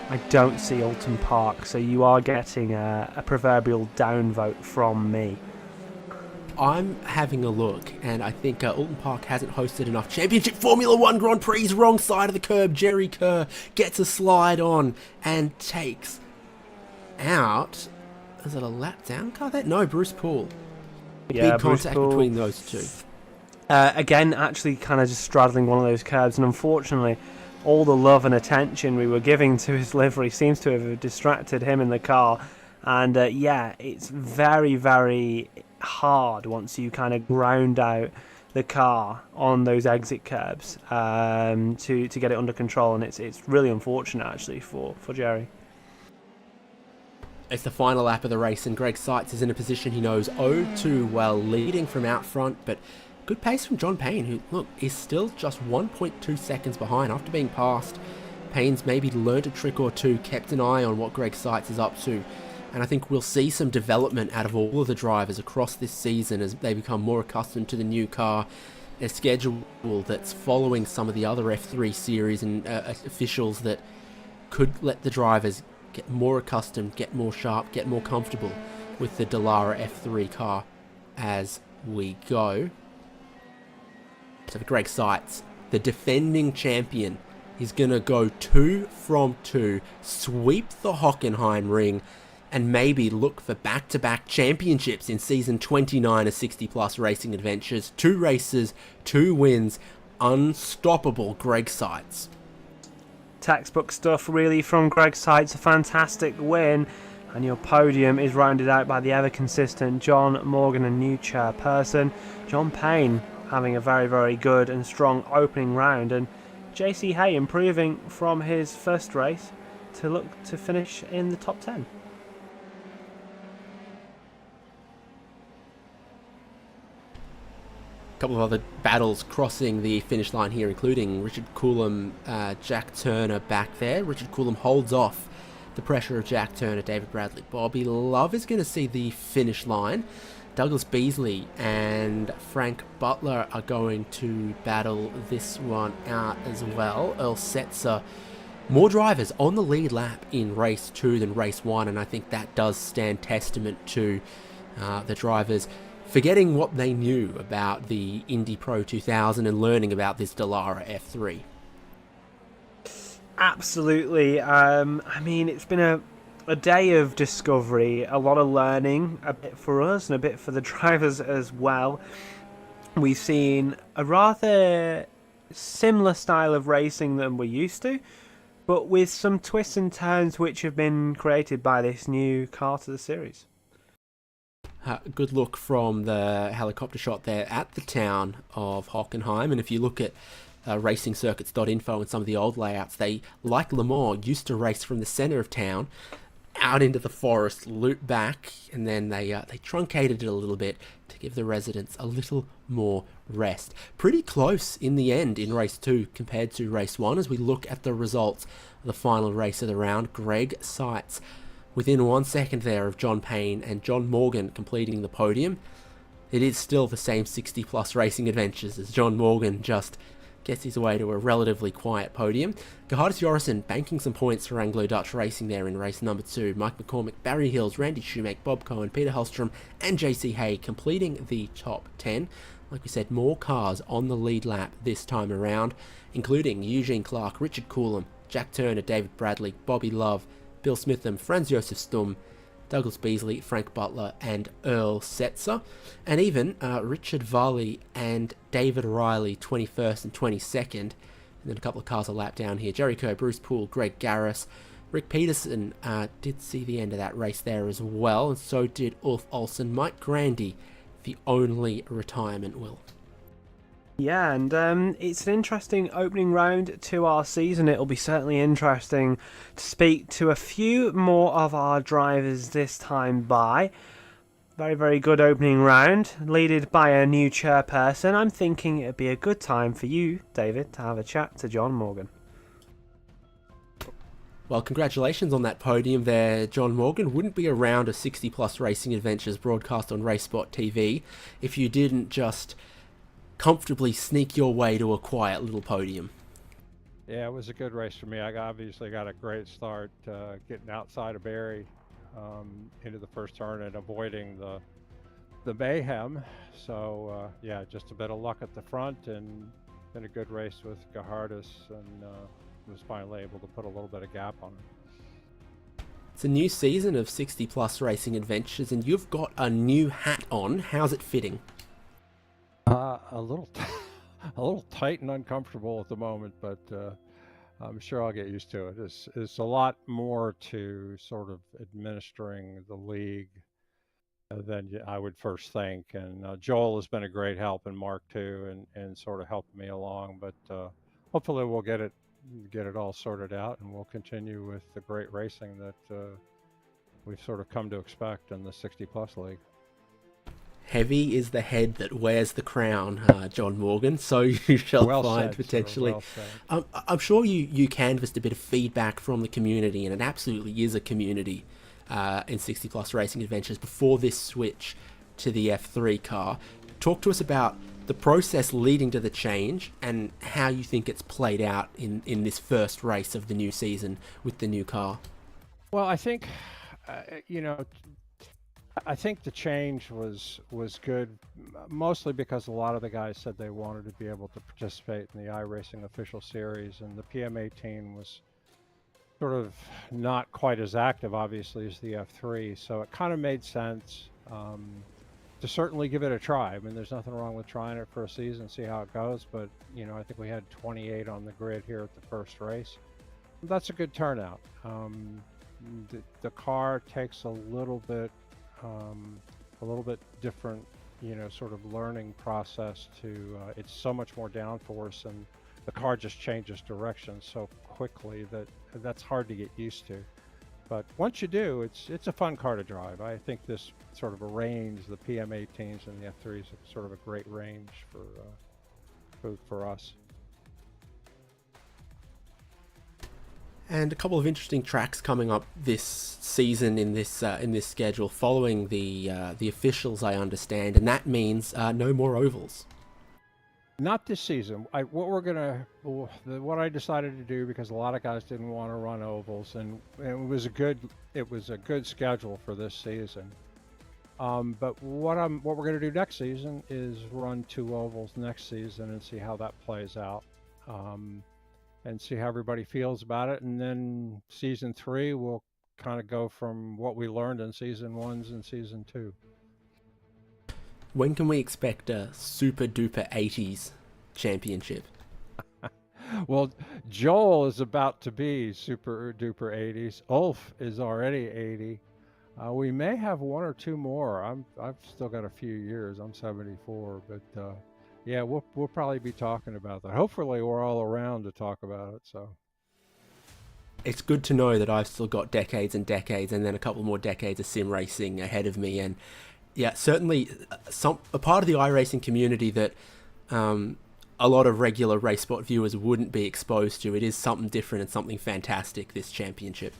I don't see Alton Park, so you are getting a proverbial downvote from me. I'm having a look, and I think Alton Park hasn't hosted enough Championship Formula 1 Grand Prix. Wrong side of the curb. Jerry Kerr gets a slide on and takes out... Is it a lap down car there? No, Bruce Poole. Yeah, big Bruce contact Poole. between those two. Again, actually kind of just straddling one of those curbs, and unfortunately all the love and attention we were giving to his livery seems to have distracted him in the car. And yeah, it's very, very hard once you kind of ground out the car on those exit curbs to get it under control, and it's really unfortunate actually for Jerry. It's the final lap of the race, and Greg Seitz is in a position he knows oh too well, leading from out front, but good pace from John Payne, who, look, is still just 1.2 seconds behind after being passed. Payne's maybe learned a trick or two, kept an eye on what Greg Seitz is up to, and I think we'll see some development out of all of the drivers across this season as they become more accustomed to the new car, a schedule that's following some of the other F3 series and officials that could let the drivers get more accustomed, get more sharp, get more comfortable with the Dallara F3 car as we go. So for Greg Seitz, the defending champion, is going to go 2 from 2, sweep the Hockenheimring, and maybe look for back-to-back championships in season 29 of 60 Plus Racing Adventures. 2 races, 2 wins, unstoppable Greg Seitz. Textbook stuff really from Greg Seitz, a fantastic win, and your podium is rounded out by the ever-consistent John Morgan, a new chairperson. John Payne having a very, very good and strong opening round, and JC Hay improving from his first race to look to finish in the top 10. A couple of other battles crossing the finish line here, including Richard Coulomb, Jack Turner back there. Richard Coulomb holds off the pressure of Jack Turner, David Bradley. Bobby Love is going to see the finish line. Douglas Beasley and Frank Butler are going to battle this one out as well. Earl Setzer, more drivers on the lead lap in race 2 than race 1, and I think that does stand testament to the drivers forgetting what they knew about the Indy Pro 2000 and learning about this Dallara F3. Absolutely. I mean, it's been a day of discovery, a lot of learning, a bit for us and a bit for the drivers as well. We've seen a rather similar style of racing than we're used to, but with some twists and turns which have been created by this new car to the series. Good look from the helicopter shot there at the town of Hockenheim. And if you look at racingcircuits.info and some of the old layouts, they, like Le Mans, used to race from the centre of town out into the forest, loop back, and then they truncated it a little bit to give the residents a little more rest. Pretty close in the end in race 2 compared to race 1. As we look at the results of the final race of the round, Greg Seitz within 1 second there of John Payne and John Morgan completing the podium. It is still the same 60 plus racing adventures as John Morgan just gets his way to a relatively quiet podium. Gerhardus Jorrison banking some points for Anglo-Dutch Racing there in race number 2. Mike McCormick, Barry Hills, Randy Shoemake, Bob Cohen, Peter Hellstrom and JC Hay completing the top 10. Like we said, more cars on the lead lap this time around, including Eugene Clark, Richard Coulomb, Jack Turner, David Bradley, Bobby Love, Bill Smitham, Franz Josef Stum, Douglas Beasley, Frank Butler and Earl Setzer, and even Richard Varley and David Riley 21st and 22nd, and then a couple of cars a lap down here. Jerry Kerr, Bruce Poole, Greg Garris, Rick Peterson did see the end of that race there as well, and so did Ulf Olsen. Mike Grandy, the only retirement, Will. Yeah, and it's an interesting opening round to our season. It'll be certainly interesting to speak to a few more of our drivers this time by. Very, very good opening round, leaded by a new chairperson. I'm thinking it'd be a good time for you, David, to have a chat to John Morgan. Well, congratulations on that podium there, John Morgan. Wouldn't be around a 60 plus racing adventures broadcast on RaceSpotTV if you didn't just comfortably sneak your way to a quiet little podium. Yeah, it was a good race for me. I obviously got a great start getting outside of Barry into the first turn and avoiding the mayhem. So yeah, just a bit of luck at the front and been a good race with Gerhardus and was finally able to put a little bit of gap on it. It's a new season of 60 plus racing adventures and you've got a new hat on. How's it fitting? A little tight and uncomfortable at the moment, but I'm sure I'll get used to it. It's a lot more to sort of administering the league than I would first think. And Joel has been a great help, and Mark too, and sort of helped me along. But hopefully we'll get it all sorted out, and we'll continue with the great racing that we've sort of come to expect in the 60 plus league. Heavy is the head that wears the crown, John Morgan, so you shall find potentially. I'm sure you canvassed a bit of feedback from the community, and it absolutely is a community in 60 plus racing adventures before this switch to the F3 car. Talk to us about the process leading to the change and how you think it's played out in this first race of the new season with the new car. Well, I think, I think the change was good, mostly because a lot of the guys said they wanted to be able to participate in the iRacing official series, and the PM18 was sort of not quite as active, obviously, as the F3, so it kind of made sense to certainly give it a try. I mean, there's nothing wrong with trying it for a season, see how it goes, but, I think we had 28 on the grid here at the first race. That's a good turnout. The car takes a little bit different, sort of learning process to, it's so much more downforce and the car just changes direction so quickly that's hard to get used to. But once you do, it's a fun car to drive. I think this sort of a range, the PM18s and the F3s, are sort of a great range for us. And a couple of interesting tracks coming up this season in this schedule, following the officials, I understand, and that means no more ovals. Not this season. What I decided to do, because a lot of guys didn't want to run ovals, and it was a good schedule for this season. But what we're going to do next season is run 2 ovals next season and see how that plays out. And see how everybody feels about it, and then season 3 will kind of go from what we learned in season 1s and season 2. When can we expect a super duper 80s championship? Well, Joel is about to be super duper 80s. Ulf is already 80. We may have one or two more. I've still got a few years. I'm 74, but yeah, we'll probably be talking about that. Hopefully, we're all around to talk about it. So It's good to know that I've still got decades and decades, and then a couple more decades of sim racing ahead of me. And yeah, certainly a part of the iRacing community that a lot of regular Race Spot viewers wouldn't be exposed to. It is something different and something fantastic, this championship.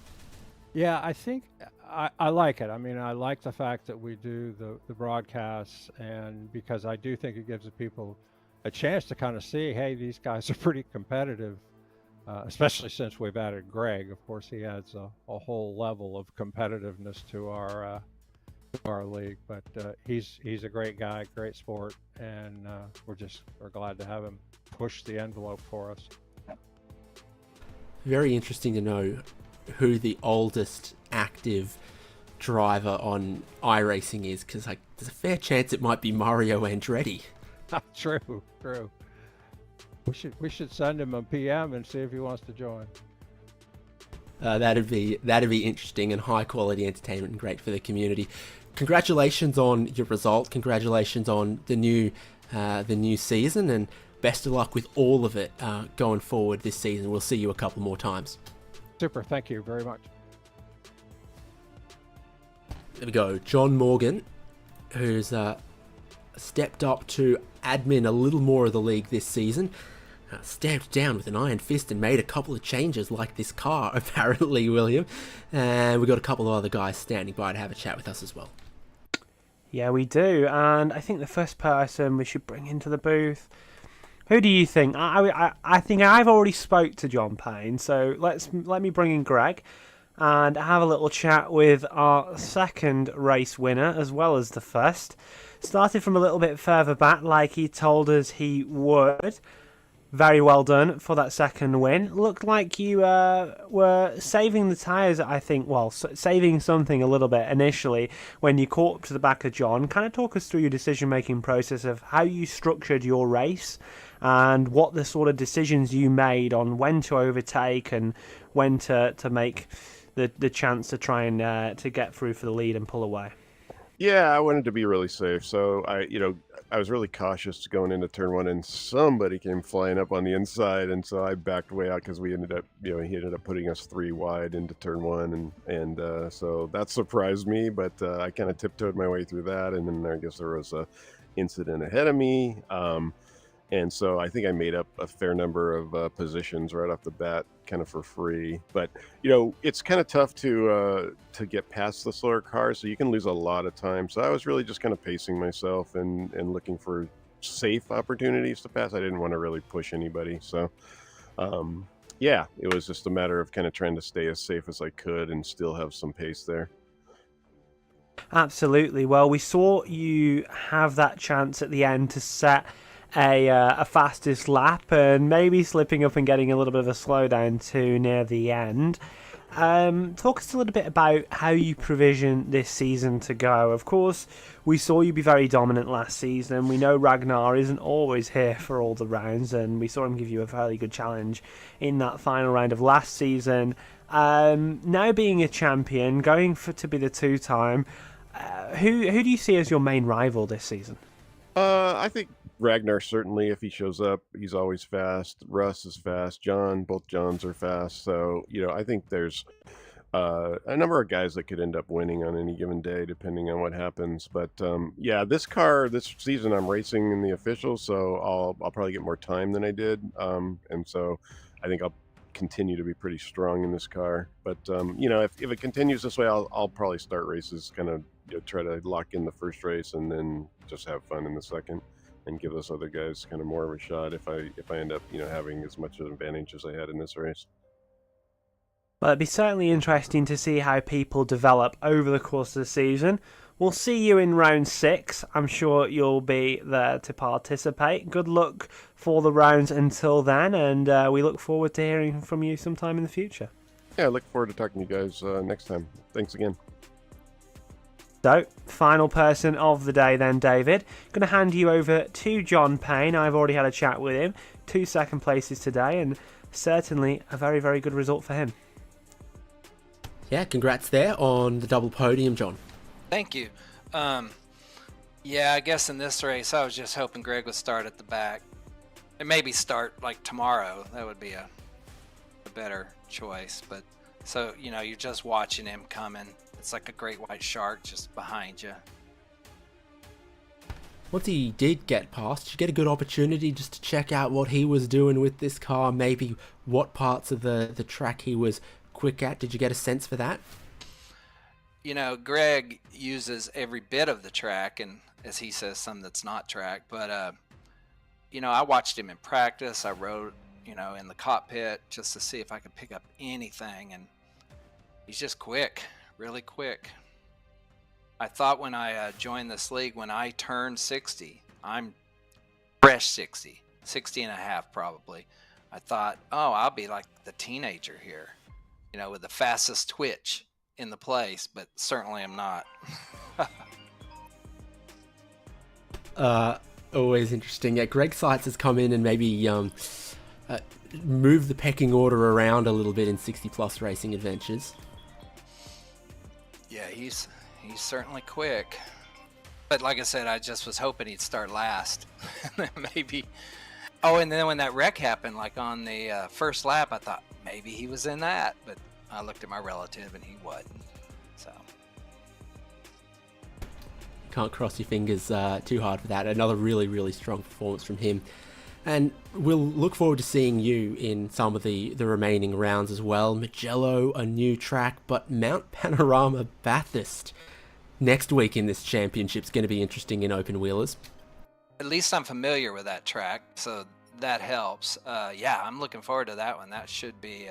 yeah, I think I like it. I mean, I like the fact that we do the broadcasts, and because I do think it gives the people a chance to kind of see, hey, these guys are pretty competitive. Especially since we've added Greg. Of course, he adds a whole level of competitiveness to our league. But he's a great guy, great sport, and we're glad to have him push the envelope for us. Very interesting to know who the oldest active driver on iRacing is, because like there's a fair chance it might be Mario Andretti. True. We should send him a PM and see if he wants to join. That'd be interesting and high quality entertainment and great for the community. Congratulations on your result. Congratulations on the new season, and best of luck with all of it going forward this season. We'll see you a couple more times. Super. Thank you very much. There we go. John Morgan, who's stepped up to admin a little more of the league this season. Stamped down with an iron fist and made a couple of changes like this car, apparently, William. And we've got a couple of other guys standing by to have a chat with us as well. Yeah, we do. And I think the first person we should bring into the booth, who do you think? I think I've already spoke to John Payne, so let me bring in Greg and have a little chat with our second race winner as well as the first. Started from a little bit further back like he told us he would. Very well done for that second win. Looked like you were saving the tyres, I think. Well, saving something a little bit initially when you caught up to the back of John. Kind of talk us through your decision-making process of how you structured your race and what the sort of decisions you made on when to overtake and when to make the chance to try and to get through for the lead and pull away. Yeah, I wanted to be really safe, so I was really cautious going into turn one, and somebody came flying up on the inside, and so I backed way out because we ended up, he ended up putting us 3 wide into turn one, and so that surprised me, but I kind of tiptoed my way through that, and then I guess there was a incident ahead of me, and so I think I made up a fair number of positions right off the bat, kind of for free. But it's kind of tough to get past the slower cars, so you can lose a lot of time. So I was really just kind of pacing myself and looking for safe opportunities to pass. I didn't want to really push anybody. So yeah, it was just a matter of kind of trying to stay as safe as I could and still have some pace there. Absolutely. Well, we saw you have that chance at the end to set a fastest lap and maybe slipping up and getting a little bit of a slowdown too near the end. Talk us a little bit about how you provision this season to go. Of course, we saw you be very dominant last season. We know Ragnar isn't always here for all the rounds, and we saw him give you a fairly good challenge in that final round of last season. Now being a champion, going to be the two-time, who do you see as your main rival this season? I think Ragnar, certainly, if he shows up, he's always fast. Russ is fast. Both Johns are fast. So, I think there's a number of guys that could end up winning on any given day, depending on what happens. But yeah, this season, I'm racing in the officials, so I'll probably get more time than I did. And so I think I'll continue to be pretty strong in this car. But if it continues this way, I'll probably start races, kind of try to lock in the first race and then just have fun in the second, and give those other guys kind of more of a shot if I end up having as much of an advantage as I had in this race. Well, it'd be certainly interesting to see how people develop over the course of the season. We'll see you in round 6. I'm sure you'll be there to participate. Good luck for the rounds until then, and we look forward to hearing from you sometime in the future. Yeah, I look forward to talking to you guys next time. Thanks again. So, final person of the day then, David. Going to hand you over to John Payne. I've already had a chat with him. 2 second places today, and certainly a very, very good result for him. Yeah, congrats there on the double podium, John. Thank you. Yeah, I guess in this race, I was just hoping Greg would start at the back. And maybe start like tomorrow. That would be a better choice. But so, you know, you're just watching him coming. It's like a great white shark just behind you. Once he did get past, did you get a good opportunity just to check out what he was doing with this car? Maybe what parts of the track he was quick at? Did you get a sense for that? You know, Greg uses every bit of the track, and as he says, some that's not track. But, you know, I watched him in practice. I rode, you know, in the cockpit just to see if I could pick up anything. And he's just quick, really quick. I thought when I joined this league, when I turned 60, I'm fresh 60 and a half probably. I thought, oh, I'll be like the teenager here, you know, with the fastest twitch in the place, but certainly I'm not. Always interesting. Yeah, Greg Seitz has come in and maybe move the pecking order around a little bit in 60-plus racing adventures. Yeah, he's certainly quick. But like I said, I just was hoping he'd start last. Maybe. Oh, and then when that wreck happened, like on the first lap, I thought maybe he was in that. But I looked at my relative and he wasn't. So Can't cross your fingers too hard for that. Another really, really strong performance from him. And we'll look forward to seeing you in some of the remaining rounds as well. Mugello, a new track, but Mount Panorama Bathurst next week in this championship's going to be interesting in open wheelers. at least I'm familiar with that track, so that helps. Yeah, I'm looking forward to that one. That should be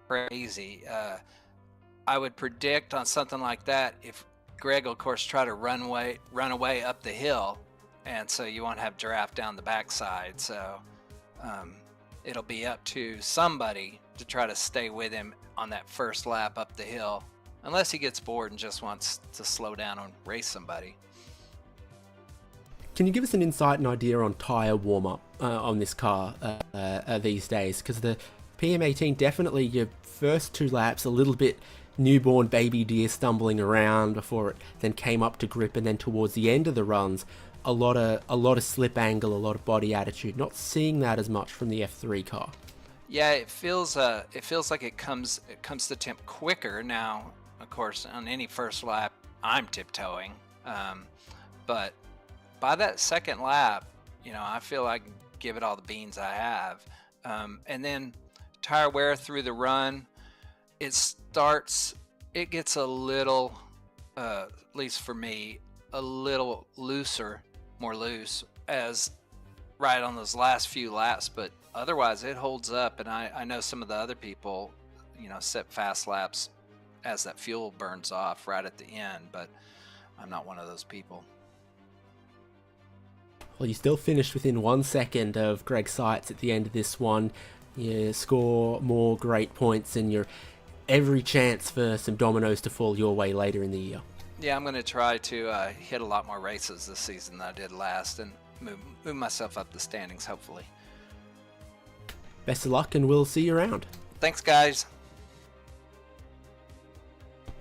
crazy. I would predict on something like that, if Greg will, of course, try to run away up the hill, and so you won't have draft down the backside. So it'll be up to somebody to try to stay with him on that first lap up the hill, unless he gets bored and just wants to slow down and race somebody. Can you give us an insight and idea on tyre warm-up on this car these days? Because the PM18, definitely your first two laps a little bit newborn baby deer stumbling around before it then came up to grip, and then towards the end of the runs a lot of slip angle, a lot of body attitude. Not seeing that as much from the F3 car. Yeah, it feels like it comes to temp quicker now. Of course, on any first lap I'm tiptoeing, but by that second lap, you know, I feel I can give it all the beans I have. And then tire wear through the run, it gets a little, at least for me, a little more loose as right on those last few laps, but otherwise it holds up. And I know some of the other people, you know, set fast laps as that fuel burns off right at the end, but I'm not one of those people. Well, you still finished within 1 second of Greg Seitz at the end of this one. You score more great points, and you're every chance for some dominoes to fall your way later in the year. Yeah, I'm going to try to hit a lot more races this season than I did last, and move myself up the standings, hopefully. Best of luck, and we'll see you around. Thanks, guys.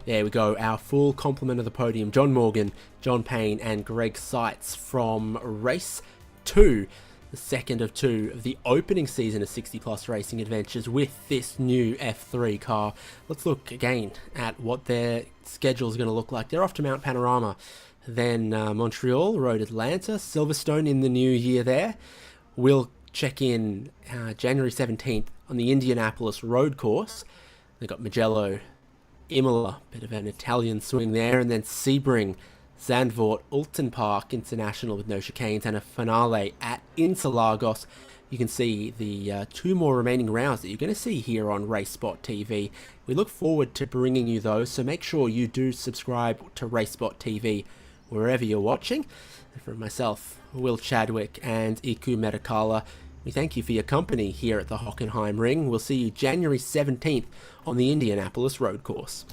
There we go, our full complement of the podium. John Morgan, John Payne and Greg Seitz from Race 2, the second of two of the opening season of 60 Plus Racing Adventures with this new F3 car. Let's look again at what their schedule is going to look like. They're off to Mount Panorama, then Montreal, Road Atlanta, Silverstone in the new year there. We'll check in January 17th on the Indianapolis road course. They've got Mugello, Imola, bit of an Italian swing there, and then Sebring, Zandvoort, Alton Park International with no chicanes, and a finale at Interlagos. You can see the two more remaining rounds that you're going to see here on RaceSpotTV. We look forward to bringing you those, so make sure you do subscribe to RaceSpotTV wherever you're watching. And from myself, Will Chadwick, and Iku Metakala, we thank you for your company here at the Hockenheimring. We'll see you January 17th on the Indianapolis road course.